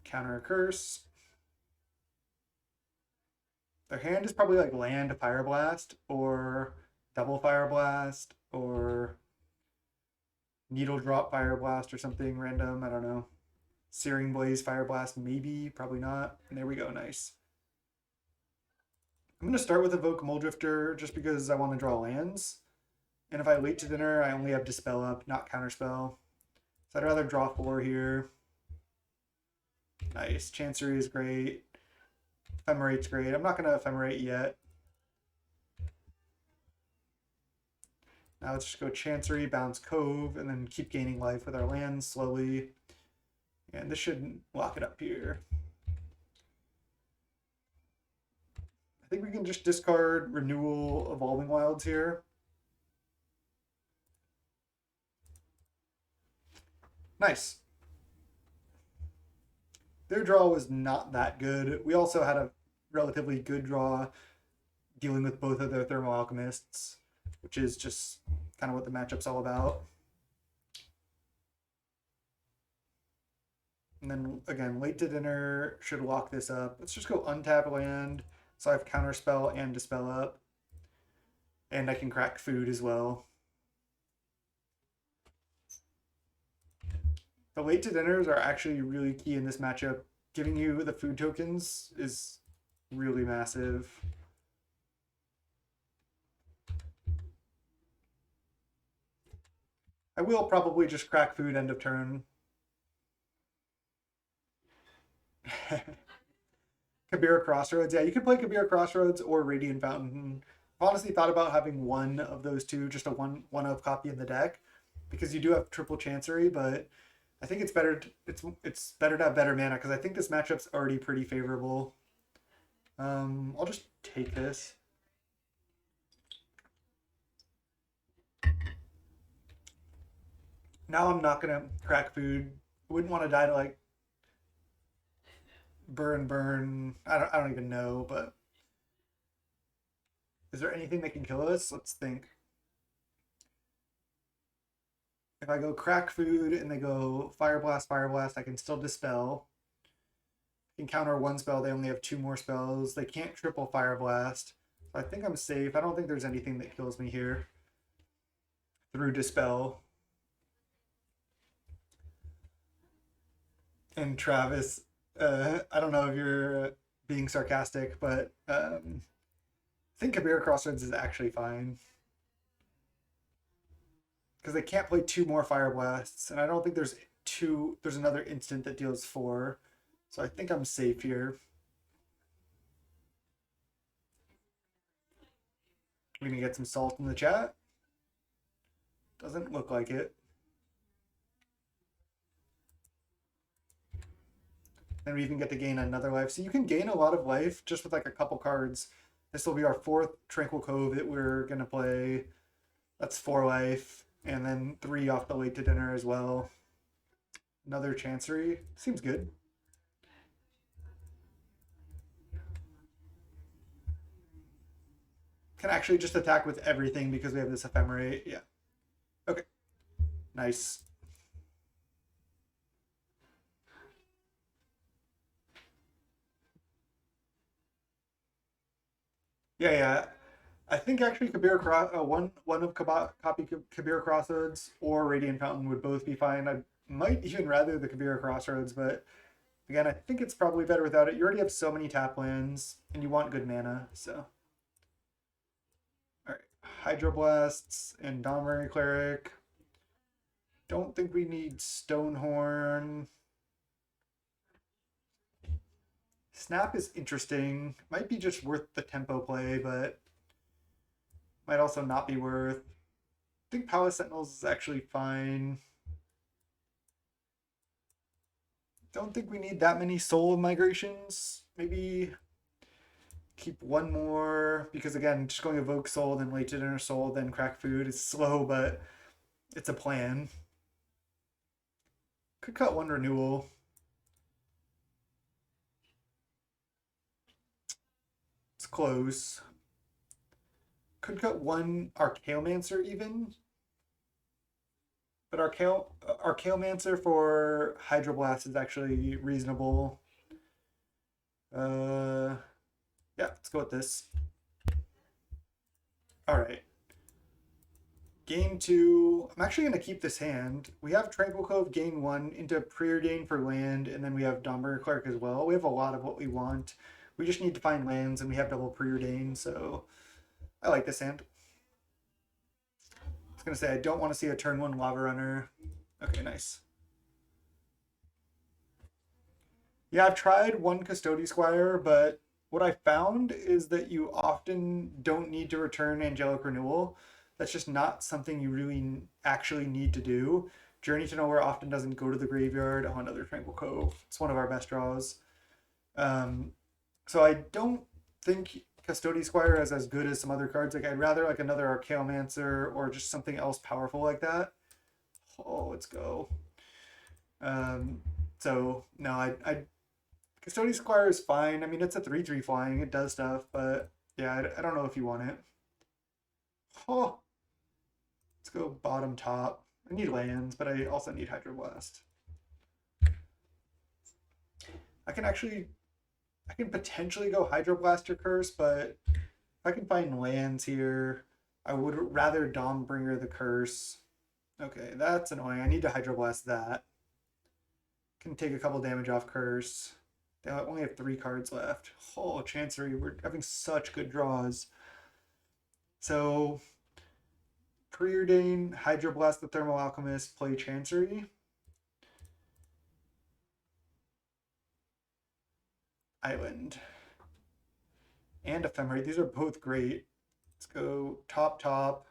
Counter a curse. Their hand is probably like land Fire Blast or double Fire Blast or Needle Drop Fire Blast or something random. I don't know. Searing Blaze Fire Blast, maybe, probably not. And there we go, nice. I'm going to start with Evoke Muldrifter just because I want to draw lands. And if I late to dinner, I only have Dispel up, not Counterspell. So I'd rather draw 4 here. Nice. Chancery is great. Ephemerate's great. I'm not going to Ephemerate yet. Now let's just go Chancery, bounce Cove, and then keep gaining life with our lands slowly. And this should lock it up here. I think we can just discard Renewal Evolving Wilds here. Nice. Their draw was not that good. We also had a relatively good draw dealing with both of their Thermal Alchemists, which is just kind of what the matchup's all about. And then again, late to dinner should lock this up. Let's just go untap land. So I have Counterspell and Dispel up. And I can crack food as well. The late to dinners are actually really key in this matchup. Giving you the food tokens is really massive. I will probably just crack food end of turn. Kabira Crossroads. Yeah, you could play Kabira Crossroads or Radiant Fountain. I've honestly thought about having one of those two, just a one-of copy in the deck, because you do have triple Chancery, but I think it's better it's better to have better mana because I think this matchup's already pretty favorable. I'll just take this. Now I'm not gonna crack food. Wouldn't want to die to like burn. I don't even know, but is there anything that can kill us? Let's think. If I go crack food and they go fire blast, I can still dispel. I can counter 1 spell. They only have 2 more spells. They can't triple fire blast. So I think I'm safe. I don't think there's anything that kills me here through dispel. And Travis, I don't know if you're being sarcastic, but I think Kabir Crossroads is actually fine. Because they can't play 2 more Fire Blasts, and I don't think there's another instant that deals 4. So I think I'm safe here. We're gonna get some salt in the chat. Doesn't look like it. Then we even get to gain another life. So you can gain a lot of life just with like a couple cards. This will be our 4th Tranquil Cove that we're gonna play. That's 4 life. And then 3 off the late to dinner as well. Another Chancery. Seems good. Can actually just attack with everything because we have this Ephemerate. Yeah. Okay. Nice. Yeah. I think actually one of copy Kabir Crossroads or Radiant Fountain would both be fine. I might even rather the Kabir Crossroads, but again, I think it's probably better without it. You already have so many tap lands, and you want good mana, so. Alright, Hydroblasts and Domri Cleric. Don't think we need Stonehorn. Snap is interesting. Might be just worth the tempo play, but might also not be worth. I think Palace Sentinels is actually fine. Don't think we need that many soul migrations. Maybe keep one more, because again, just going Evoke Soul, then Late Dinner Soul, then Crack Food is slow, but it's a plan. Could cut one renewal. It's close. Could cut one Archaeomancer even. But Archaeomancer for Hydroblast is actually reasonable. Yeah, let's go with this. All right. Game 2. I'm actually going to keep this hand. We have Tranquil Cove gain 1 into Preordain for land, and then we have Domber Clerk as well. We have a lot of what we want. We just need to find lands, and we have double Preordain, so I like this hand. I was going to say, I don't want to see a turn 1 Lava Runner. Okay, nice. Yeah, I've tried one Custody Squire, but what I found is that you often don't need to return Angelic Renewal. That's just not something you really actually need to do. Journey to Nowhere often doesn't go to the graveyard. Oh, another Tranquil Cove. It's one of our best draws. So I don't think Custody Squire is as good as some other cards. Like I'd rather like another Archaeomancer or just something else powerful like that. Oh, let's go. So no, I Custody Squire is fine. I mean, it's a 3/3 flying. It does stuff, but yeah, I don't know if you want it. Oh, let's go bottom top. I need lands, but I also need Hydroblast. I can potentially go Hydroblast Curse, but if I can find lands here, I would rather Dawnbringer the Curse. Okay, that's annoying. I need to Hydroblast that. Can take a couple damage off Curse. They only have 3 cards left. Oh, Chancery. We're having such good draws. So, Preordain, Hydroblast the Thermal Alchemist, play Chancery. Island. And Ephemerate. These are both great. Let's go top, top.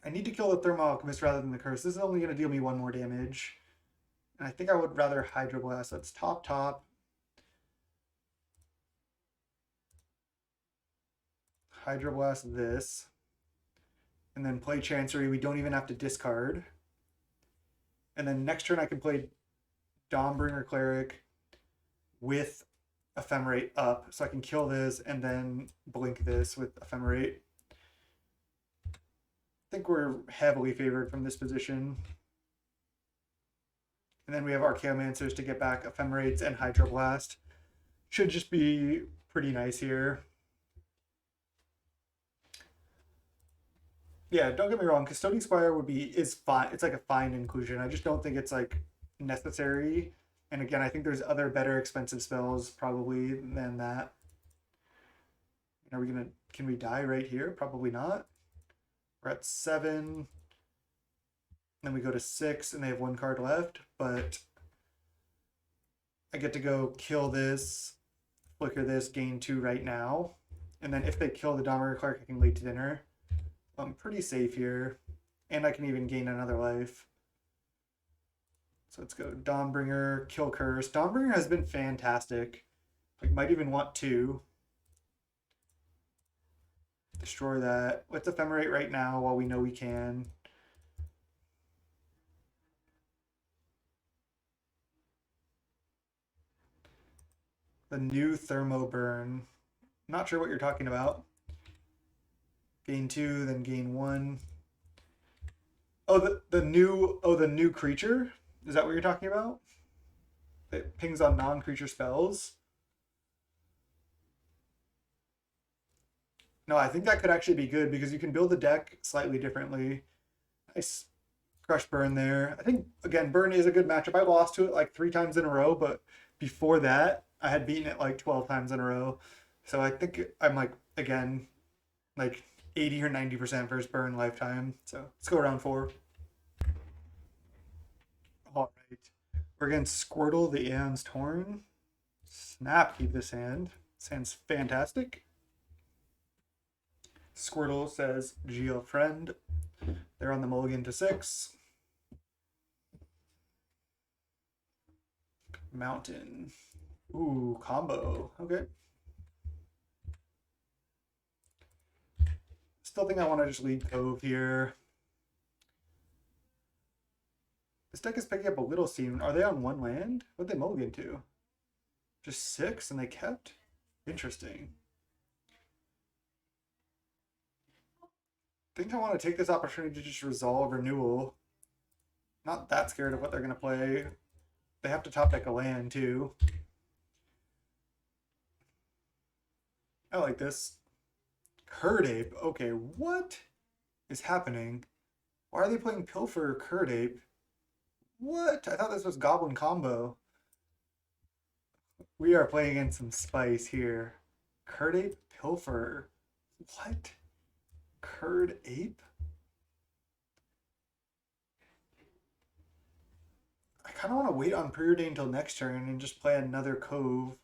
I need to kill the Thermal Alchemist rather than the Curse. This is only going to deal me 1 more damage. And I think I would rather Hydroblast. That's top, top. Hydroblast this. And then play Chancery. We don't even have to discard. And then next turn I can play Dawnbringer Cleric with Ephemerate up. So I can kill this and then blink this with Ephemerate. I think we're heavily favored from this position. And then we have Archaeomancers to get back Ephemerates and Hydroblast. Should just be pretty nice here. Yeah, don't get me wrong. Custody Squire is fine. It's like a fine inclusion. I just don't think it's like necessary. And again, I think there's other better expensive spells probably than that. Can we die right here? Probably not. We're at 7. Then we go to 6 and they have 1 card left, but I get to go kill this, flicker this, gain 2 right now. And then if they kill the Dominic Clark, I can Late to Dinner. I'm pretty safe here. And I can even gain another life. So let's go Dawnbringer, kill Curse. Dawnbringer has been fantastic. Like, might even want 2. Destroy that. Let's Ephemerate right now while we know we can. The new Thermo Burn. Not sure what you're talking about. Gain 2, then gain 1. Oh, the new creature? Is that what you're talking about? It pings on non-creature spells. No, I think that could actually be good because you can build the deck slightly differently. Nice crush burn there. I think again, burn is a good matchup. I lost to it like 3 times in a row, but before that, I had beaten it like 12 times in a row. So I think I'm like again like 80 or 90% first burn lifetime. So let's go round four. All right. We're against Squirtle, the Aeon's Torn. Snap, keep this hand. This hand's fantastic. Squirtle says, GL friend. They're on the mulligan to 6. Mountain. Ooh, combo. Okay. Still think I want to just lead Cove here. This deck is picking up a little steam. Are they on 1 land? What'd they mulligan to? Just 6 and they kept? Interesting. I think I want to take this opportunity to just resolve renewal. Not that scared of what they're going to play. They have to top deck a land too. I like this. Curd Ape. Okay, what is happening? Why are they playing Pilfer Curd Ape? What? I thought this was Goblin combo. We are playing in some spice here. Curd Ape Pilfer. What? Curd Ape? I kind of want to wait on Preordain until next turn and just play another Cove.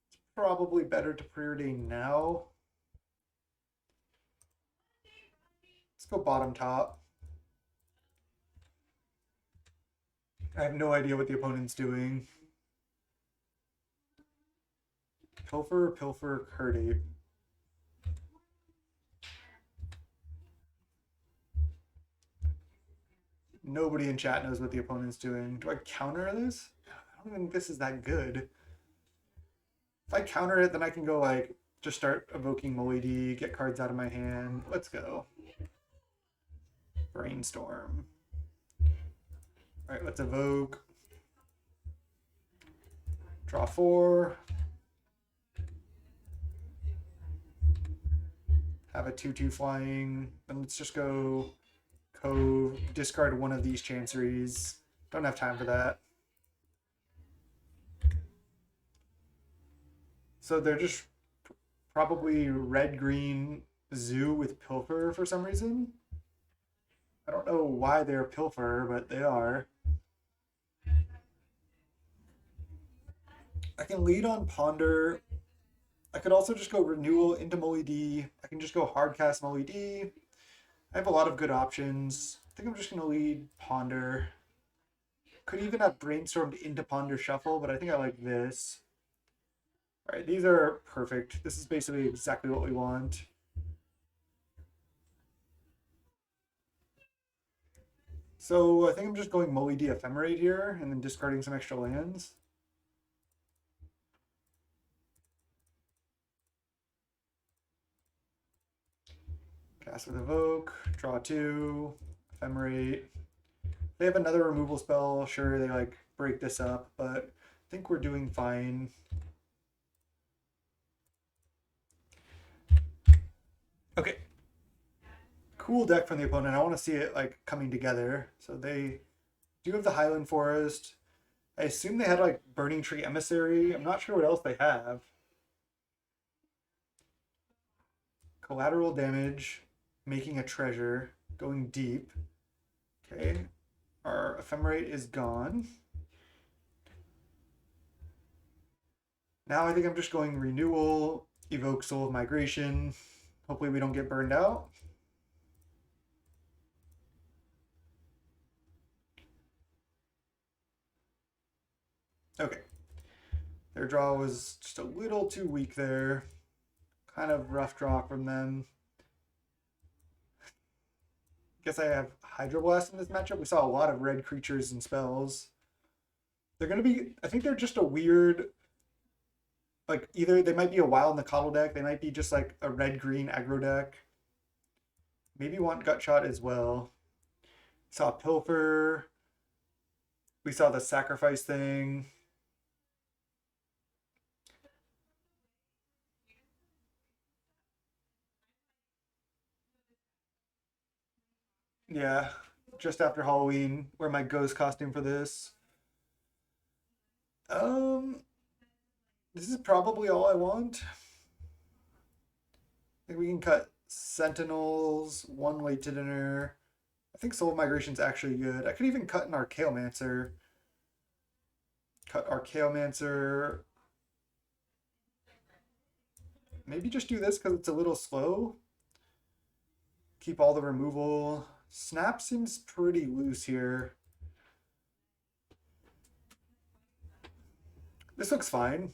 It's probably better to Preordain now. Let's go bottom top. I have no idea what the opponent's doing. Pilfer, Pilfer, Curd Ape. Nobody in chat knows what the opponent's doing. Do I counter this? I don't think this is that good. If I counter it, then I can go like just start evoking Moody, get cards out of my hand. Let's go. Brainstorm. All right, let's evoke. Draw 4. Have a 2/2 flying. Then let's just go Cove, discard one of these Chanceries. Don't have time for that. So they're just probably red-green Zoo with Pilfer for some reason. I don't know why they're Pilfer, but they are. I can lead on Ponder. I could also just go Renewal into Moly-D. I can just go Hardcast Moly-D. I have a lot of good options. I think I'm just going to lead Ponder. Could even have Brainstormed into Ponder Shuffle, but I think I like this. All right, these are perfect. This is basically exactly what we want. So I think I'm just going Moly-D Ephemerate here and then discarding some extra lands. Cast with Evoke, draw 2, Ephemerate. They have another removal spell. Sure, they like break this up, but I think we're doing fine. Okay. Cool deck from the opponent. I want to see it like coming together. So they do have the Highland Forest. I assume they had like Burning Tree Emissary. I'm not sure what else they have. Collateral damage, making a treasure, going deep. Okay. Our Ephemerate is gone. Now I think I'm just going Renewal, Evoke Soul of Migration. Hopefully we don't get burned out. Okay. Their draw was just a little too weak there. Kind of rough draw from them. Guess I have Hydroblast in this matchup. We saw a lot of red creatures and spells. They're going to be, I think they're just a weird, like either they might be a Wild Nacatl deck, they might be just like a red-green aggro deck. Maybe want Gut Shot as well. Saw Pilfer. We saw the Sacrifice thing. Yeah, just after Halloween, wear my ghost costume for this. Um, this is probably all I want. I think we can cut Sentinels, one late to dinner. I think Soul Migration's actually good. I could even cut an Archaeomancer. Cut Archaeomancer. Maybe just do this because it's a little slow. Keep all the removal. Snap seems pretty loose here. This looks fine.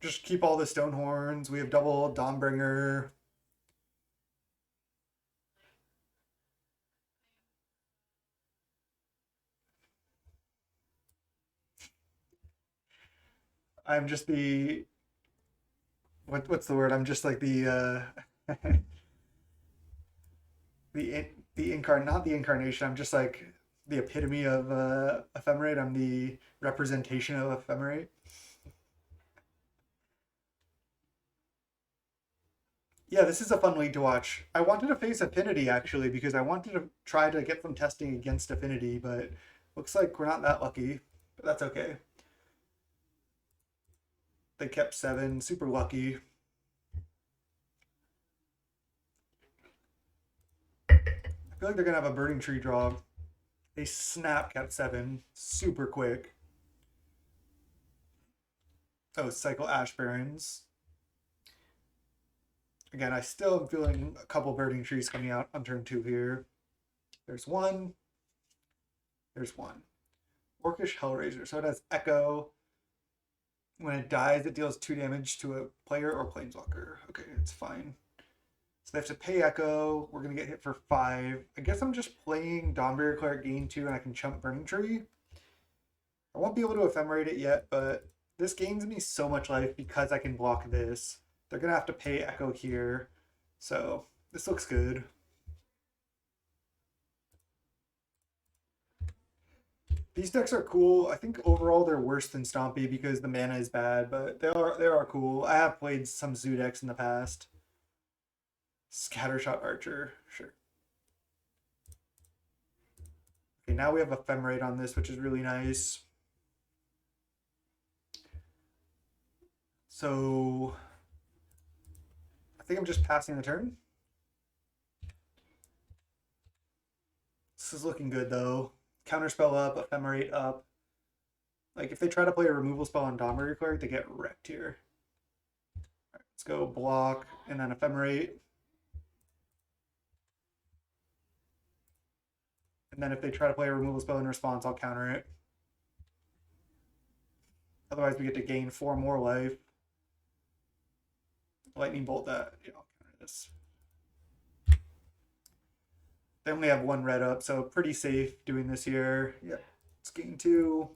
Just keep all the stone horns. We have double Dawnbringer. I'm just the what's the word? I'm just like the incarn not the incarnation. I'm just like the epitome of ephemerate. I'm the representation of ephemerate. Yeah, this is a fun league to watch. I wanted to face Affinity actually because I wanted to try to get some testing against Affinity, but looks like we're not that lucky. But that's okay. They kept 7, super lucky. I feel like they're gonna have a burning tree draw. They snap kept 7, super quick. Oh, cycle Ash Barrens. Again, I still am feeling a couple burning trees coming out on turn 2 here. There's one. There's one. Orcish Hellraiser. So it has Echo. When it dies, it deals 2 damage to a player or planeswalker. Okay, it's fine. So they have to pay Echo. We're going to get hit for 5. I guess I'm just playing Dawnbringer Cleric gain 2 and I can chump Burning Tree. I won't be able to ephemerate it yet, but this gains me so much life because I can block this. They're going to have to pay Echo here. So this looks good. These decks are cool. I think overall they're worse than Stompy because the mana is bad, but they are cool. I have played some Zoo decks in the past. Scattershot Archer, sure. Okay, now we have Ephemerate on this, which is really nice. So I think I'm just passing the turn. This is looking good though. Counterspell up, Ephemerate up. Like if they try to play a removal spell on Dawnbringer Cleric, they get wrecked here. All right, let's go block and then Ephemerate. And then if they try to play a removal spell in response, I'll counter it. Otherwise, we get to gain 4 more life. Lightning bolt that. Yeah, I'll counter this. They only have 1 red up, so pretty safe doing this here. Yeah, let's gain 2.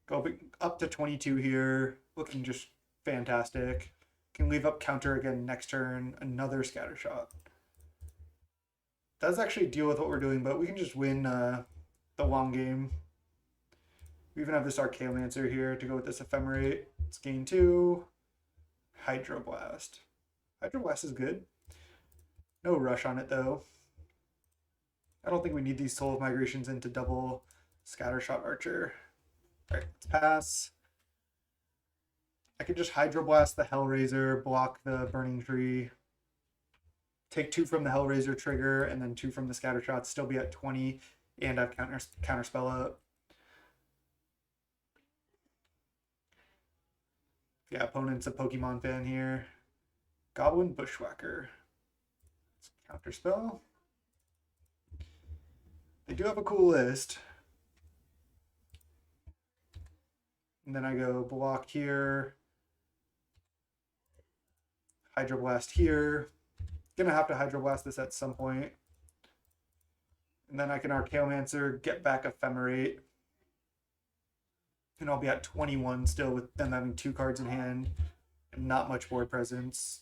Go up to 22 here. Looking just fantastic. Can leave up counter again next turn. Another scatter shot. Does actually deal with what we're doing, but we can just win the long game. We even have this Archaeomancer here to go with this Ephemerate. Let's gain 2. Hydroblast. Hydroblast is good. No rush on it though. I don't think we need these Soul of Migrations into double Scattershot Archer. Alright, let's pass. I could just Hydroblast the Hellraiser, block the Burning Tree, take 2 from the Hellraiser trigger, and then 2 from the Scattershot, still be at 20, and I've counterspell up. Yeah, opponent's a Pokemon fan here. Goblin Bushwhacker. Counterspell. They do have a cool list. And then I go block here. Hydroblast here. Gonna have to Hydroblast this at some point. And then I can Archaeomancer, get back Ephemerate. And I'll be at 21 still with them having 2 cards in hand and not much board presence.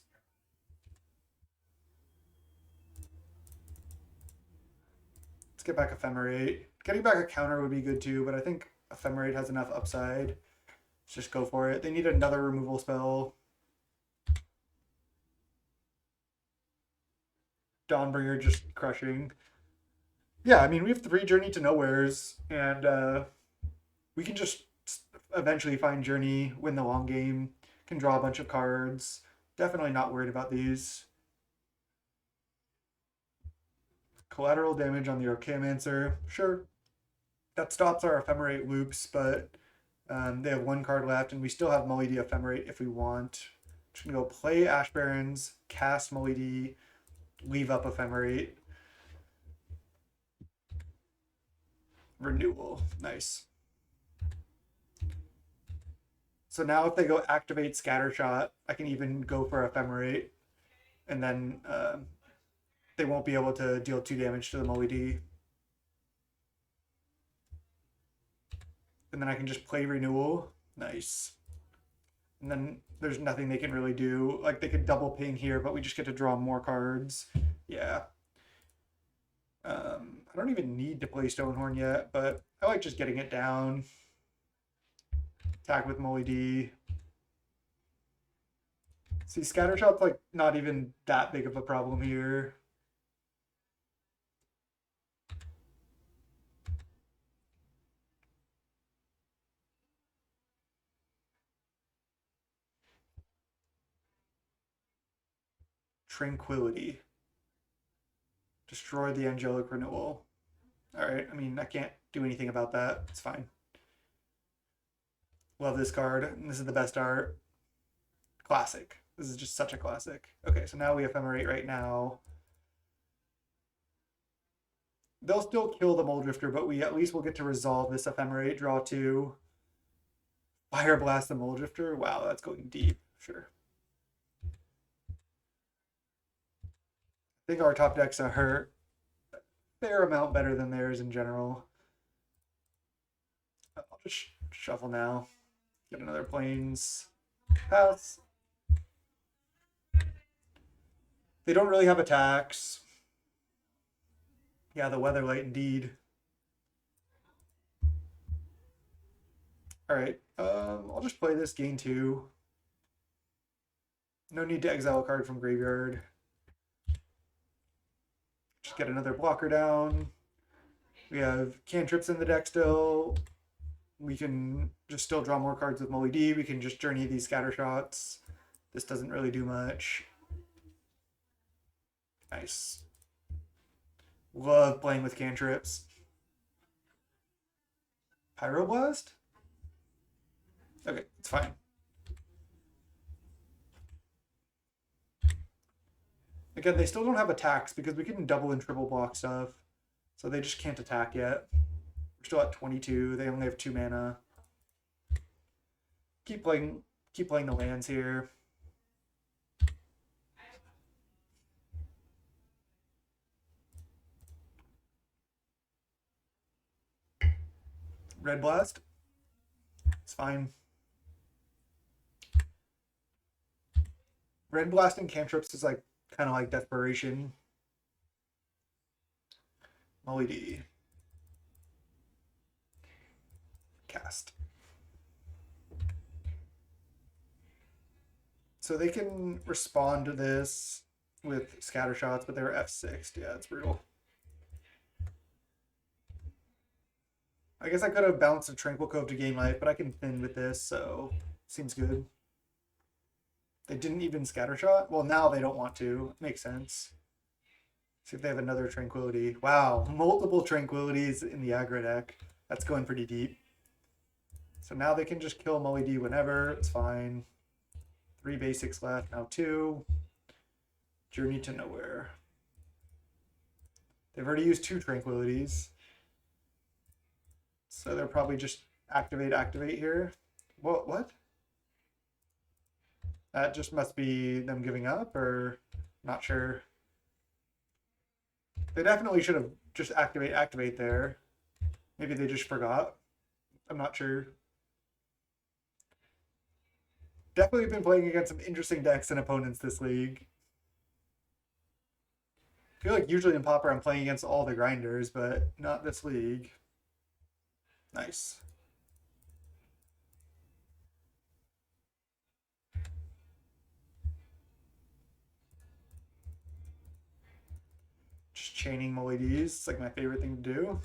Let's get back Ephemerate. Getting back a counter would be good too, but I think Ephemerate has enough upside. Let's just go for it. They need another removal spell. Dawnbringer just crushing. Yeah, I mean, we have 3 Journey to Nowheres, and we can just eventually find Journey, win the long game, can draw a bunch of cards. Definitely not worried about these. Collateral damage on the Archaeomancer. Sure, that stops our Ephemerate loops, but they have 1 card left, and we still have Mully D Ephemerate if we want. Just gonna go play Ash Barrens, cast Mully D, leave up Ephemerate. Renewal. Nice. So now if they go activate Scattershot, I can even go for Ephemerate, and then they won't be able to deal 2 damage to the Mully D. And then I can just play Renewal. Nice. And then there's nothing they can really do. Like, they could double ping here, but we just get to draw more cards. Yeah. I don't even need to play Stonehorn yet, but I like just getting it down. Attack with Mully D. See, Scattershot's like not even that big of a problem here. Tranquility. Destroy the Angelic Renewal. Alright, I mean, I can't do anything about that. It's fine. Love this card. This is the best art. Classic. This is just such a classic. Okay, so now we Ephemerate right now. They'll still kill the Mole Drifter, but we at least will get to resolve this Ephemerate. Draw 2. Fire Blast the Mole Drifter. Wow, that's going deep. Sure. I think our top decks are a fair amount better than theirs in general. I'll just shuffle now. Get another Plains. Pass. They don't really have attacks. Yeah, the Weatherlight indeed. Alright, I'll just play this gain 2. No need to exile a card from graveyard. Just get another blocker down. We have cantrips in the deck still. We can just still draw more cards with Mully D. We can just journey these scatter shots. This doesn't really do much. Nice. Love playing with cantrips. Pyroblast? Okay, it's fine. Again, they still don't have attacks because we can double and triple block stuff. So they just can't attack yet. We're still at 22. They only have 2 mana. Keep playing the lands here. Red Blast. It's fine. Red Blast and cantrips is like kind of like desperation. Mully D. Cast. So they can respond to this with scatter shots, but they're F6. Yeah, it's brutal. I guess I could have bounced a Tranquil Cove to gain life, but I can thin with this, so seems good. They didn't even scattershot? Well, now they don't want to. Makes sense. See if they have another Tranquility. Wow, multiple Tranquilities in the aggro deck. That's going pretty deep. So now they can just kill Mully D whenever. It's fine. 3 basics left. Now 2. Journey to Nowhere. They've already used 2 Tranquilities. So they'll probably just activate here. What? That just must be them giving up, or not sure. They definitely should have just activate there. Maybe they just forgot. I'm not sure. Definitely been playing against some interesting decks and opponents this league. I feel like usually in Pauper I'm playing against all the grinders, but not this league. Nice. chaining Moides. It's like my favorite thing to do.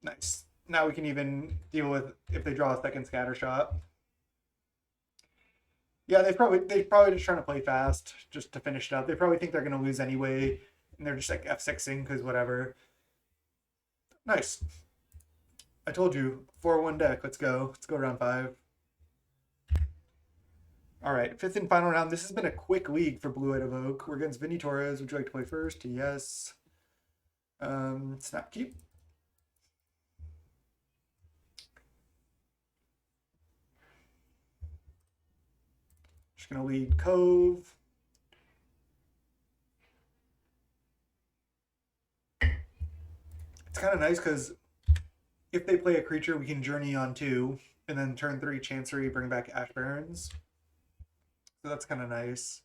Nice. Now we can even deal with if they draw a second scatter shot. Yeah, they probably just trying to play fast just to finish it up. They probably think they're gonna lose anyway, and they're just like F6ing because whatever. Nice. I told you, 4-1 deck. Let's go. Let's go round 5. All right, 5th and final round. This has been a quick league for Blue White Evoke. We're against Vinny Torres. Would you like to play first? Yes. Snap keep. Just gonna lead Cove. It's kind of nice because if they play a creature, we can journey on 2, and then turn 3 Chancery, bring back Ash Barrens. So that's kind of nice.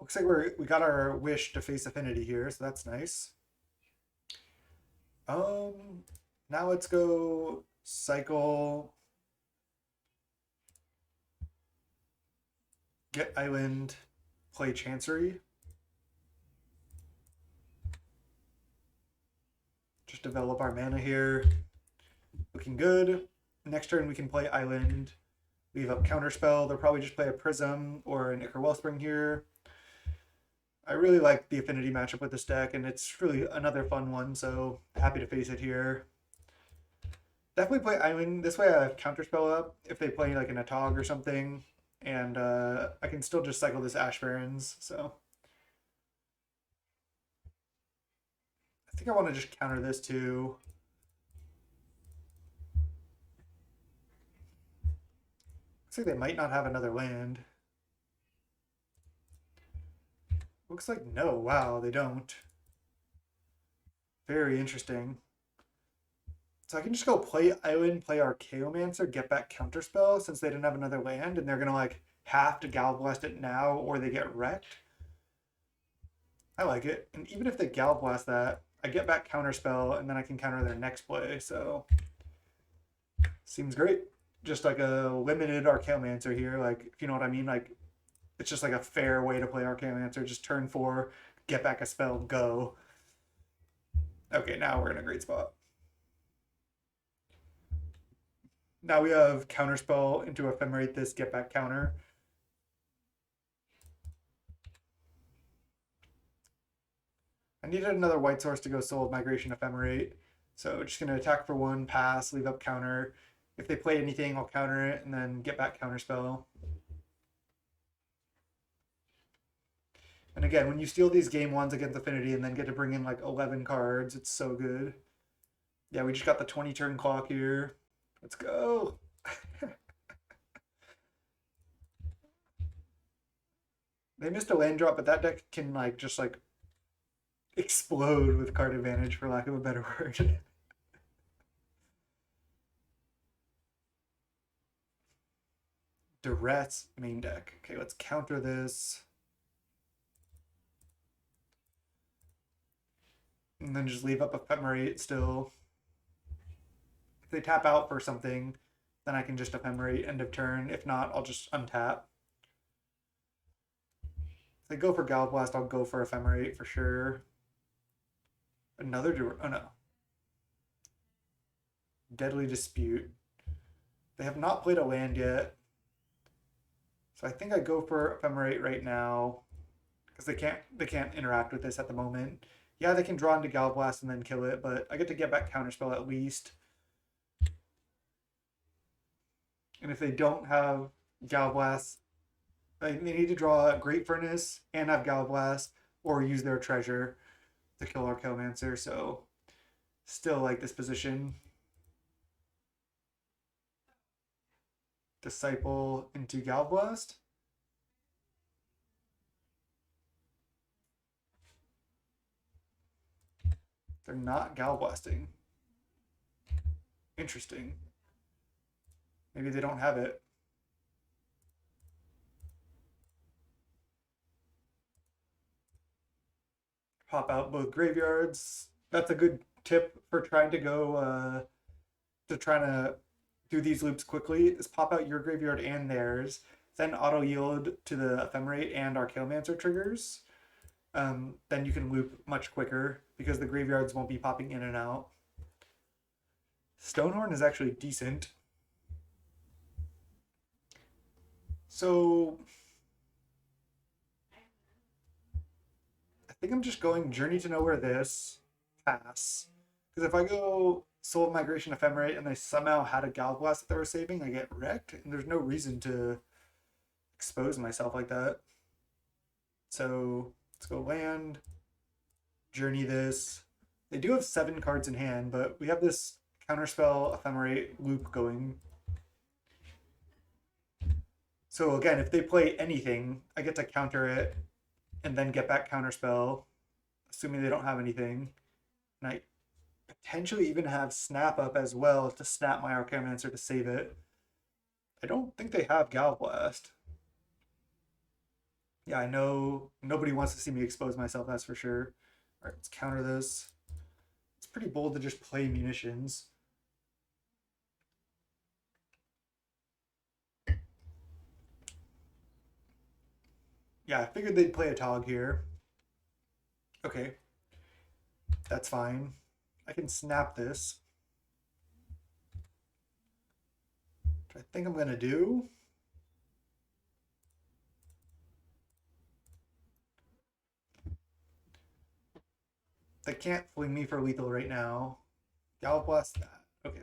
Looks like we got our wish to face Affinity here, so that's nice. Now let's go cycle, get Island, play Chancery. Just develop our mana here. Looking good. Next turn we can play Island. Leave up Counterspell. They'll probably just play a Prism or an Ichor Wellspring here. I really like the Affinity matchup with this deck, and it's really another fun one, so happy to face it here. Definitely play Island. This way I have Counterspell up if they play like an Atog or something, and I can still just cycle this Ash Barrens, so. I think I want to just counter this too. Looks like they might not have another land. Looks like no. Wow, they don't. Very interesting. So I can just go play Island, play Archaeomancer, get back Counterspell since they didn't have another land, and they're going to like have to Gallblast it now or they get wrecked. I like it. And even if they Gallblast that, I get back Counterspell, and then I can counter their next play, so seems great. Just like a limited Archaeomancer here, like, if you know what I mean, like, it's just like a fair way to play Archaeomancer. Just turn 4, get back a spell, go. Okay, now we're in a great spot. Now we have Counterspell into Ephemerate this, get back counter. I needed another white source to go Soul of Migration Ephemerate. So just going to attack for 1, pass, leave up counter. If they play anything, I'll counter it and then get back Counterspell. And again, when you steal these game 1s against Affinity and then get to bring in like 11 cards, it's so good. Yeah, we just got the 20 turn clock here. Let's go. They missed a land drop, but that deck can like just like explode with card advantage, for lack of a better word. Duress main deck. Okay, let's counter this. And then just leave up Ephemerate still. If they tap out for something, then I can just Ephemerate end of turn. If not, I'll just untap. If they go for Gallblast, I'll go for Ephemerate for sure. Another oh no. Deadly Dispute. They have not played a land yet. So I think I go for Ephemerate right now. Because they can't interact with this at the moment. Yeah, they can draw into Gallblast and then kill it, but I get to get back Counterspell at least. And if they don't have Gallblast, they need to draw Great Furnace and have Gallblast, or use their treasure to kill Archaeomancer, so still like this position. Disciple into Gallblast. They're not Gallblasting. Interesting. Maybe they don't have it. Pop out both graveyards. That's a good tip for trying to go to try to do these loops quickly, is pop out your graveyard and theirs. then auto yield to the Ephemerate and Archaeomancer triggers, then you can loop much quicker because the graveyards won't be popping in and out. Stonehorn is actually decent. So I think I'm just going Journey to Nowhere this, pass. Because if I go Soul of Migration Ephemerate and they somehow had a Galblast that they were saving, I get wrecked, and there's no reason to expose myself like that. So let's go land, Journey this. They do have 7 cards in hand, but we have this Counterspell Ephemerate loop going. So again, if they play anything, I get to counter it and then get back Counterspell, assuming they don't have anything. And I potentially even have Snap up as well to snap my Archaeomancer to save it. I don't think they have Galblast. Yeah, I know nobody wants to see me expose myself, that's for sure. All right, let's counter this. It's pretty bold to just play Munitions. Yeah, I figured they'd play a Tog here. Okay, that's fine. I can snap this. Which I think I'm gonna do. They can't fling me for lethal right now. Gallop that. Okay.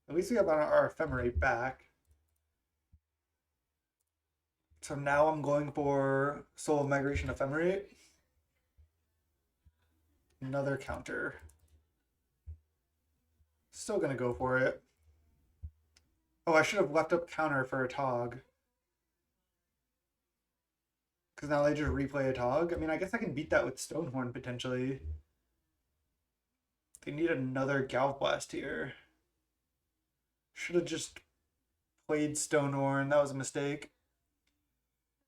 At least we have our Ephemerate back. So now I'm going for Soul of Migration Ephemerate. Another counter. Still gonna go for it. Oh, I should have left up counter for a Tog. Because now they just replay a Tog. I mean, I guess I can beat that with Stonehorn potentially. They need another Galvblast here. Should have just played Stonehorn. That was a mistake.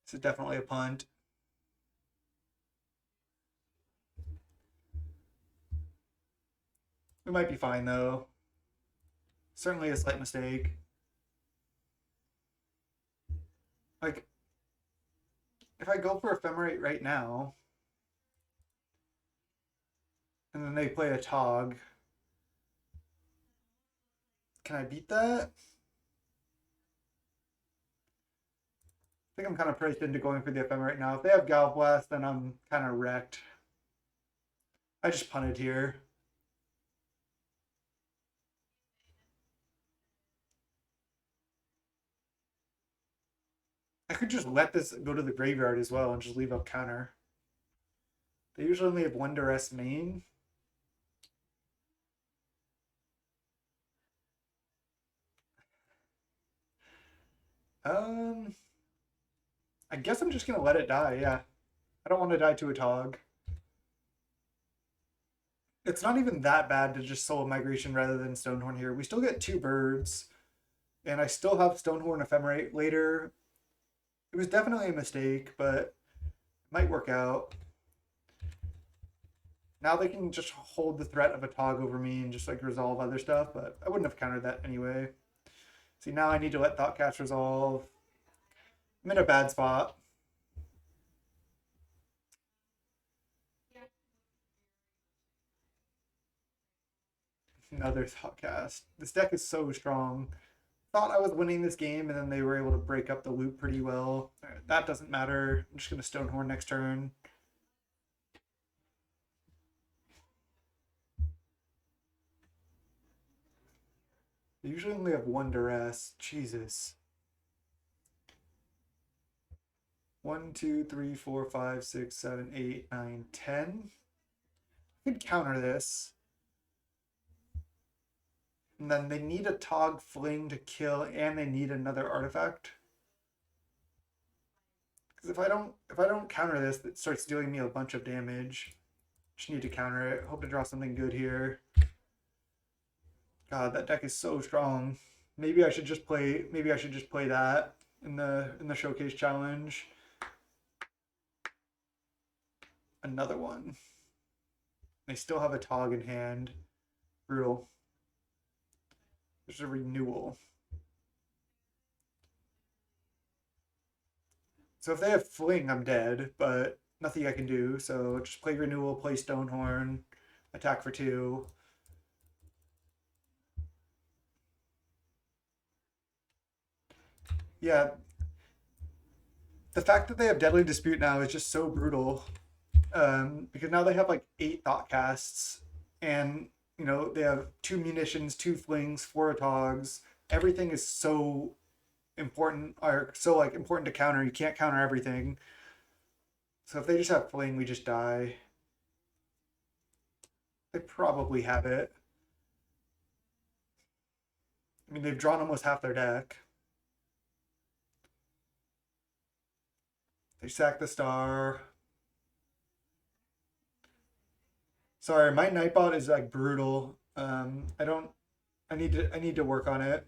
This is definitely a punt. We might be fine though. Certainly a slight mistake. Like, if I go for Ephemerate right now, and then they play a Tog, can I beat that? I think I'm kind of priced into going for the Ephemerate now. If they have Galblast, then I'm kind of wrecked. I just punted here. I could just let this go to the graveyard as well and just leave up counter. They usually only have 1 duress main. I guess I'm just gonna let it die, yeah. I don't want to die to a Tog. It's not even that bad to just Soul of Migration rather than Stonehorn here. We still get 2 birds, and I still have Stonehorn Ephemerate later. It was definitely a mistake, but it might work out. Now they can just hold the threat of a Tog over me and just like resolve other stuff, but I wouldn't have countered that anyway. See, now I need to let Thoughtcast resolve. I'm in a bad spot. Another Thoughtcast. This deck is so strong. Thought I was winning this game, and then they were able to break up the loop pretty well. Right, that doesn't matter. I'm just going to Stonehorn next turn. They usually only have 1 duress. Jesus. 1, 2, 3, 4, 5, 6, 7, 8, 9, 10. I could counter this. And then they need a Tog Fling to kill, and they need another artifact. Because if I don't counter this, it starts dealing me a bunch of damage. Just need to counter it. Hope to draw something good here. God, that deck is so strong. Maybe I should just play that in the showcase challenge. Another one. They still have a Tog in hand. Brutal. There's a renewal. So if they have Fling, I'm dead, but nothing I can do. So just play Renewal, play Stonehorn, attack for 2. Yeah, the fact that they have Deadly Dispute now is just so brutal. Because now they have like 8 thought casts, and they have 2 munitions, 2 flings, 4 togs. Everything is so important, or so like important to counter. You can't counter everything. So if they just have fling, we just die. They probably have it. I mean, they've drawn almost half their deck. They sack the star. Sorry, my Nightbot is like brutal. I don't. I need to work on it.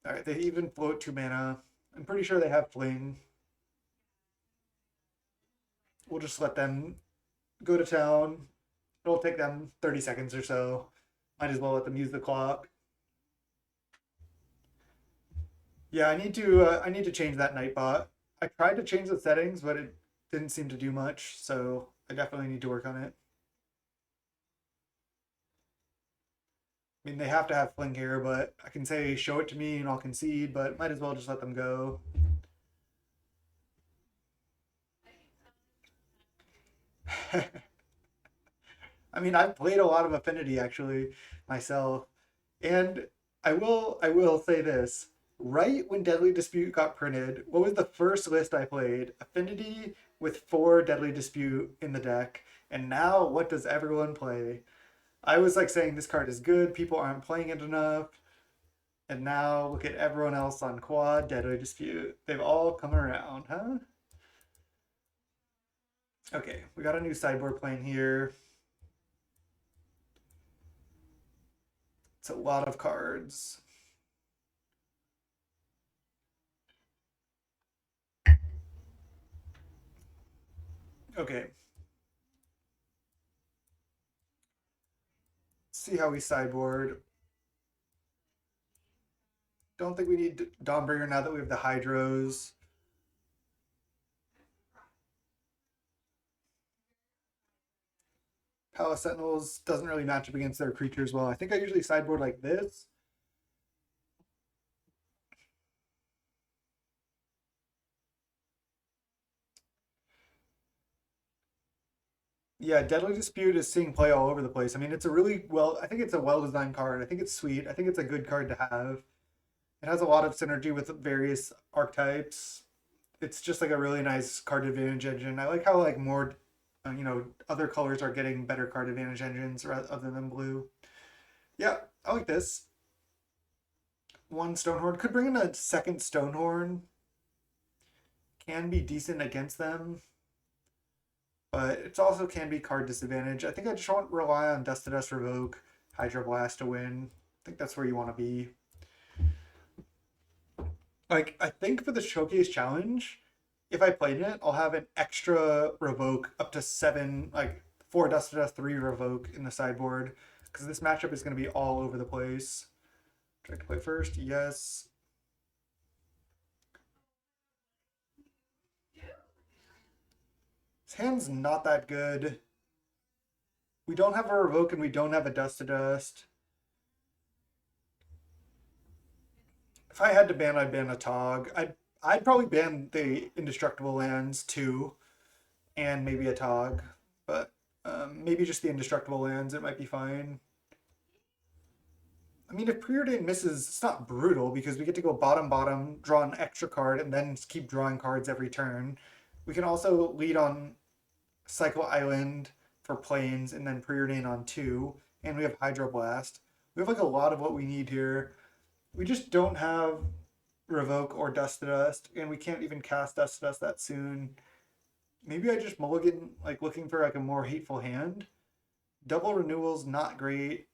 All right, they even float 2 mana. I'm pretty sure they have fling. We'll just let them go to town. It'll take them 30 seconds or so. Might as well let them use the clock. Yeah, I need to change that Nightbot. I tried to change the settings, but it didn't seem to do much, so I definitely need to work on it. I mean, they have to have fling here, but I can say show it to me and I'll concede, but might as well just let them go. I mean, I've played a lot of Affinity actually myself, and I will say this. Right when Deadly Dispute got printed, what was the first list I played? Affinity with 4 Deadly Dispute in the deck. And now what does everyone play? I was like saying this card is good, people aren't playing it enough. And now look at everyone else on quad, Deadly Dispute. They've all come around, huh? Okay, we got a new sideboard plane here. It's a lot of cards. Okay. See how we sideboard. Don't think we need Dawnbringer now that we have the Hydros. Palace Sentinels doesn't really match up against their creatures well. I think I usually sideboard like this. Yeah, Deadly Dispute is seeing play all over the place. I mean, I think it's a well designed card. I think it's sweet. I think it's a good card to have. It has a lot of synergy with various archetypes. It's just like a really nice card advantage engine. I like how like more, other colors are getting better card advantage engines other than blue. Yeah, I like this. One Stonehorn could bring in a second Stonehorn. Can be decent against them, but it also can be card disadvantage. I think I just won't rely on Dust to Dust Revoke, Hydro Blast to win. I think that's where you want to be. Like, I think for the Showcase Challenge, if I played it, I'll have an extra Revoke up to 7, like 4 Dust to Dust, 3 Revoke in the sideboard, because this matchup is going to be all over the place. Try to play first? Yes. His hand's not that good. We don't have a Revoke and we don't have a Dust to Dust. If I had to ban, I'd ban a Tog. I'd probably ban the Indestructible Lands too, and maybe a Tog, but maybe just the Indestructible Lands. It might be fine. I mean, if Preordain misses, it's not brutal because we get to go bottom bottom, draw an extra card, and then keep drawing cards every turn. We can also lead on Cycle Island for planes, and then Preordain on 2, and we have Hydroblast. We have like a lot of what we need here. We just don't have Revoke or Dust to Dust, and we can't even cast Dust to Dust that soon. Maybe I just mulligan, like looking for like a more hateful hand. Double Renewal's not great.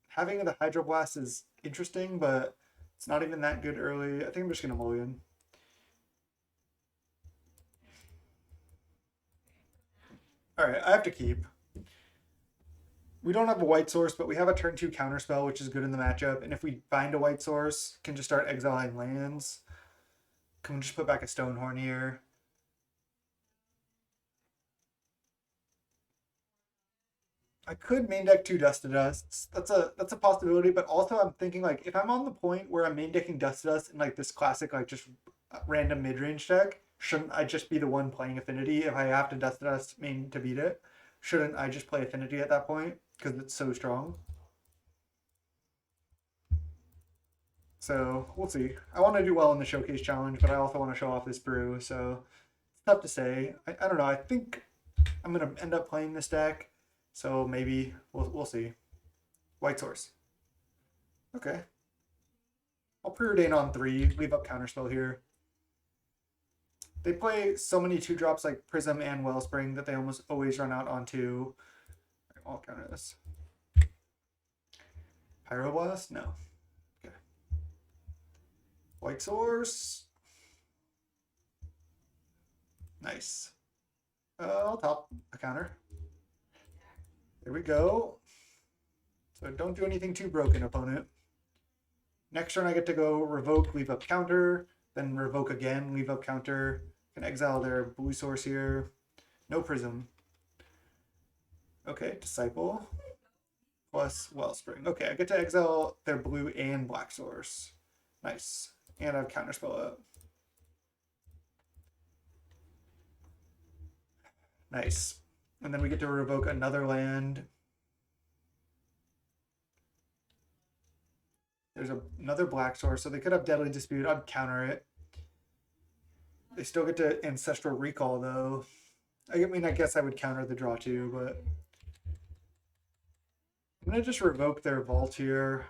Having the Hydroblast is interesting, but it's not even that good early. I think I'm just gonna mulligan. All right, I have to keep. We don't have a white source, but we have a turn 2 counterspell, which is good in the matchup. And if we find a white source, can just start exiling lands. Can we just put back a Stonehorn here? I could main deck 2 Dust to Dusts. That's a possibility, but also I'm thinking like if I'm on the point where I'm main decking Dust to Dust in like this classic like just random mid range deck, shouldn't I just be the one playing Affinity if I have to Dust to Dust main to beat it? Shouldn't I just play Affinity at that point because it's so strong? So we'll see. I want to do well in the showcase challenge, but I also want to show off this brew. So it's tough to say. I don't know. I think I'm gonna end up playing this deck. So maybe we'll see. White source. Okay. I'll preordain on 3. Leave up counterspell here. They play so many 2-drops like Prism and Wellspring that they almost always run out on 2. I'll counter this. Pyroblast? No. Okay. White source. Nice. I'll top a counter. There we go. So don't do anything too broken, opponent. Next turn I get to go revoke, leave up counter, then revoke again, leave up counter. Can exile their blue source here. No prism. Okay, disciple. Plus Wellspring. Okay, I get to exile their blue and black source. Nice. And I have counterspell up. Nice. And then we get to revoke another land. There's another black source, so they could have Deadly Dispute. I'd counter it. They still get to Ancestral Recall, though. I mean, I guess I would counter the draw too, but I'm going to just revoke their Vault here.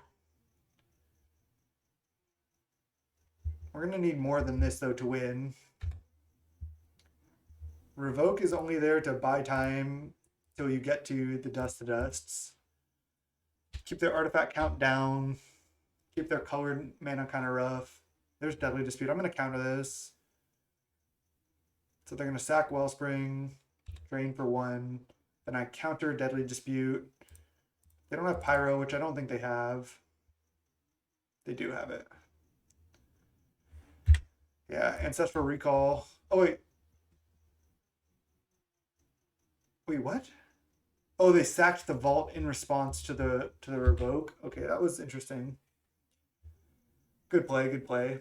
We're going to need more than this, though, to win. Revoke is only there to buy time till you get to the Dust to Dusts. Keep their artifact count down. Keep their colored mana kind of rough. There's Deadly Dispute. I'm going to counter this. So they're going to sack Wellspring, drain for 1. Then I counter Deadly Dispute. They don't have Pyro, which I don't think they have. They do have it. Yeah, Ancestral Recall. Oh, wait. Wait, what? Oh, they sacked the Vault in response to the revoke. Okay, that was interesting. Good play, good play.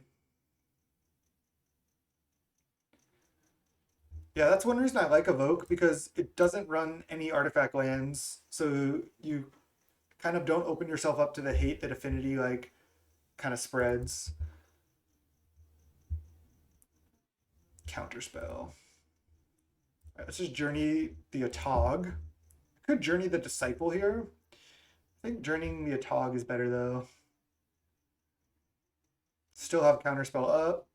Yeah, that's one reason I like Evoke, because it doesn't run any artifact lands, so you kind of don't open yourself up to the hate that Affinity like kind of spreads. Counterspell. Right, let's just journey the Atog. I could journey the Disciple here. I think journeying the Atog is better though. Still have counterspell up.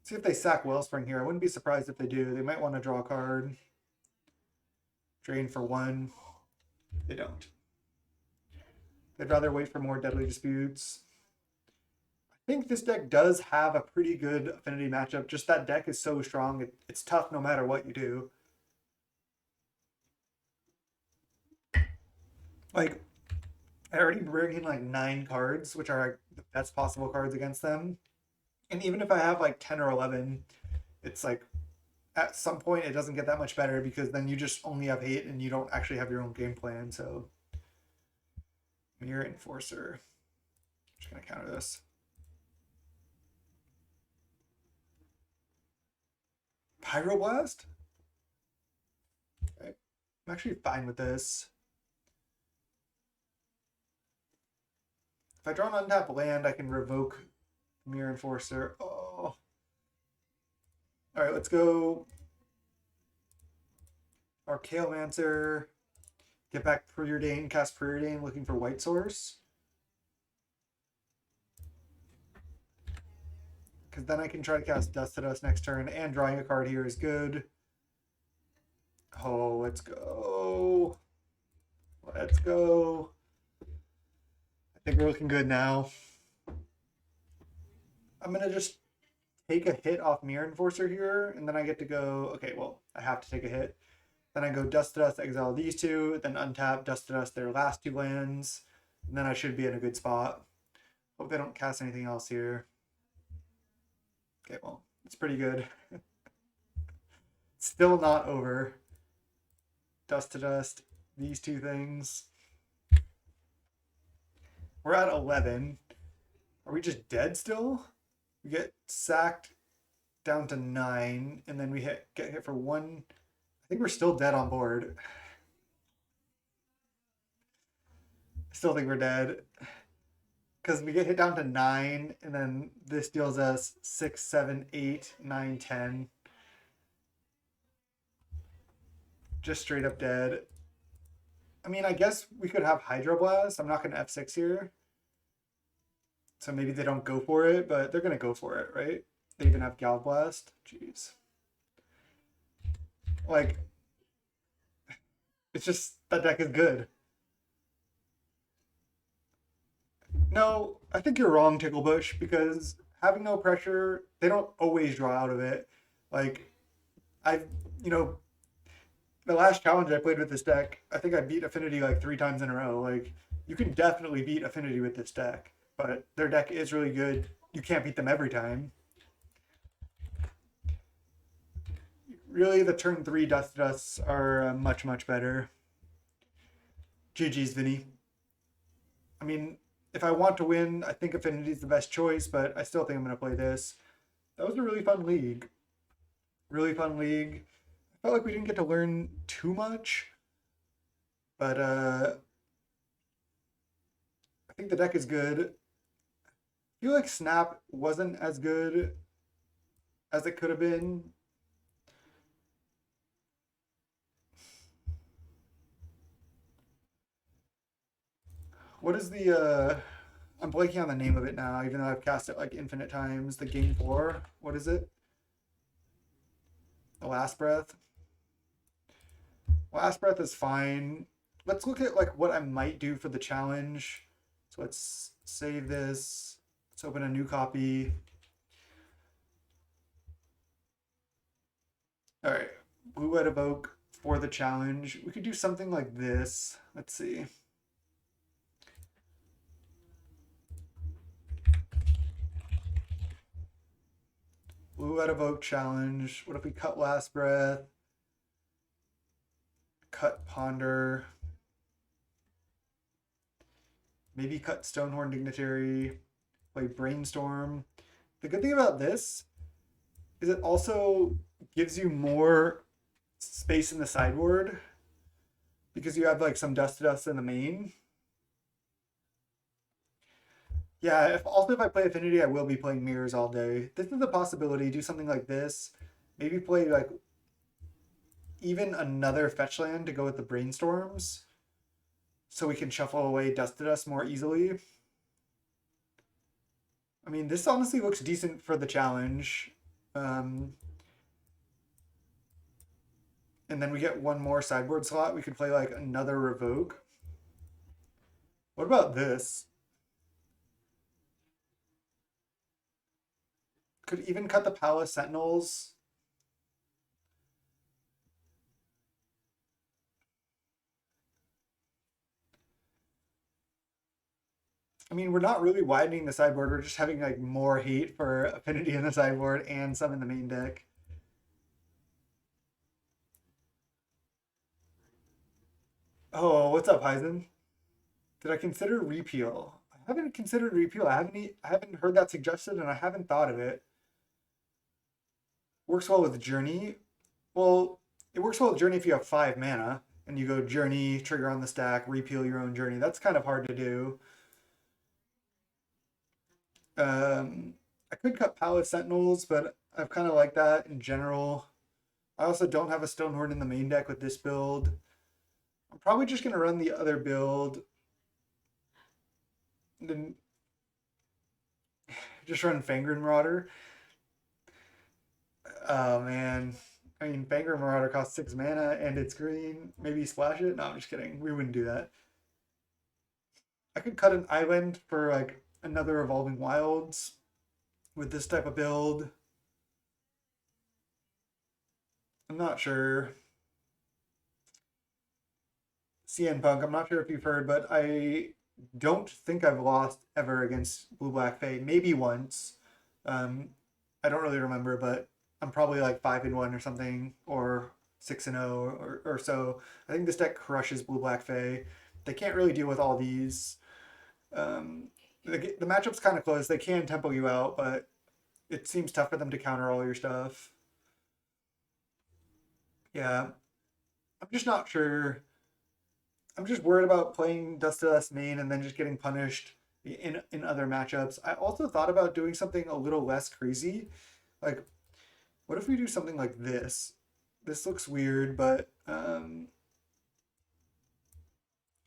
See if they sack Wellspring here. I wouldn't be surprised if they do. They might want to draw a card. Drain for 1. They don't. They'd rather wait for more Deadly Disputes. I think this deck does have a pretty good Affinity matchup. Just that deck is so strong. It's tough no matter what you do. Like, I already bring in like 9 cards, which are like the best possible cards against them. And even if I have like 10 or 11, it's like at some point it doesn't get that much better, because then you just only have hate and you don't actually have your own game plan. So Mirror Enforcer. Just gonna counter this. Pyroblast? Okay. I'm actually fine with this. If I draw an untapped land, I can revoke Mirror Enforcer. Oh. Alright, let's go Archaeomancer. Get back Preordain, cast Preordain, looking for white source. Because then I can try to cast Dust to Dust next turn, and drawing a card here is good. Oh, let's go. Let's go. I think we're looking good now. I'm going to just take a hit off Mirror Enforcer here, and then I get to go, okay, well, I have to take a hit. Then I go Dust to Dust, exile these two, then untap, Dust to Dust their last two lands, and then I should be in a good spot. Hope they don't cast anything else here. Okay, well, it's pretty good. Still not over. Dust to Dust, these two things. We're at 11. Are we just dead still? We get sacked down to 9, and then we get hit for 1. I think we're still dead on board. I still think we're dead. Because we get hit down to 9, and then this deals us 6, 7, 8, 9, 10. Just straight up dead. I mean, I guess we could have Hydroblast. I'm not going to F6 here. So maybe they don't go for it, but they're going to go for it, right? They even have Galblast. Jeez. Like, it's just, that deck is good. No, I think you're wrong, Ticklebush, because having no pressure, they don't always draw out of it. Like, the last challenge I played with this deck, I think I beat Affinity like 3 times in a row. Like, you can definitely beat Affinity with this deck, but their deck is really good. You can't beat them every time. Really, the turn 3 Dust Dusts are much, much better. GG's, Vinny. I mean, if I want to win, I think Affinity is the best choice, but I still think I'm going to play this. That was a really fun league. Really fun league. I felt like we didn't get to learn too much, but I think the deck is good. I feel like Snap wasn't as good as it could have been. What is the I'm blanking on the name of it now, even though I've cast it like infinite times. The game 4. What is it? The Last Breath. Last Breath is fine. Let's look at like what I might do for the challenge. So let's save this. Let's open a new copy. All right, Blue-White Evoke for the challenge. We could do something like this. Let's see. Blue-White Evoke challenge. What if we cut Last Breath? Cut Ponder. Maybe cut Stonehorn Dignitary. Play Brainstorm. The good thing about this is it also gives you more space in the sideboard because you have like some Dust to Dust in the main. Yeah, if I play Affinity, I will be playing Mirrors all day. This is a possibility. Do something like this. Maybe play like even another fetch land to go with the Brainstorms so we can shuffle away Dust to Dust more easily. I mean, this honestly looks decent for the challenge. And then we get one more sideboard slot. We could play like another Revoke. What about this? Could even cut the Palace Sentinels. I mean, we're not really widening the sideboard. We're just having like more hate for Affinity in the sideboard and some in the main deck. Oh, what's up, Heisen? Did I consider repeal? I haven't considered repeal. I haven't heard that suggested, and I haven't thought of it. Works well with Journey. Well, it works well with Journey if you have 5 mana and you go Journey, trigger on the stack, repeal your own Journey. That's kind of hard to do. I could cut Palace Sentinels, but I've kind of like that in general. I also don't have a Stonehorn in the main deck with this build. I'm probably just going to run the other build. And then just run Fangren Marauder. Oh, man. I mean, Fangren Marauder costs 6 mana and it's green. Maybe splash it? No, I'm just kidding. We wouldn't do that. I could cut an island for like another Evolving Wilds with this type of build. I'm not sure. CN Punk, I'm not sure if you've heard, but I don't think I've lost ever against Blue Black Fae. Maybe once. Um, I don't really remember, but I'm probably like 5-1 or something, or 6-0 or so. I think this deck crushes Blue Black Fae. They can't really deal with all these. Um, the matchup's kind of close. They can tempo you out, but it seems tough for them to counter all your stuff. Yeah, I'm just not sure. I'm just worried about playing Dust to Dust main and then just getting punished in other matchups. I also thought about doing something a little less crazy. Like, what if we do something like this? This looks weird, but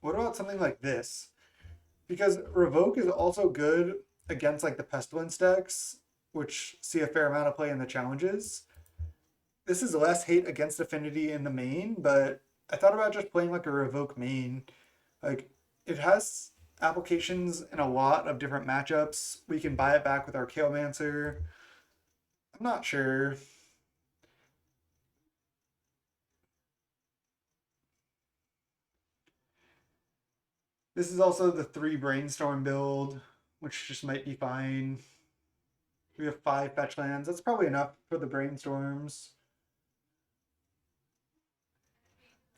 what about something like this? Because Revoke is also good against like the Pestilence decks, which see a fair amount of play in the challenges. This is less hate against Affinity in the main, but I thought about just playing like a Revoke main. Like, it has applications in a lot of different matchups. We can buy it back with our Kalemancer. I'm not sure. This is also the 3 Brainstorm build, which just might be fine. We have 5 fetch lands. That's probably enough for the Brainstorms.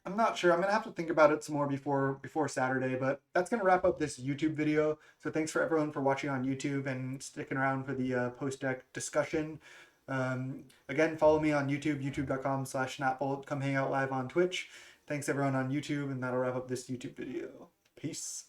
I'm not sure. I'm gonna have to think about it some more before Saturday, but that's gonna wrap up this YouTube video. So thanks for everyone for watching on YouTube and sticking around for the post deck discussion. Again, follow me on YouTube, youtube.com/snapbolt. Come hang out live on Twitch. Thanks everyone on YouTube, and that'll wrap up this YouTube video. Peace.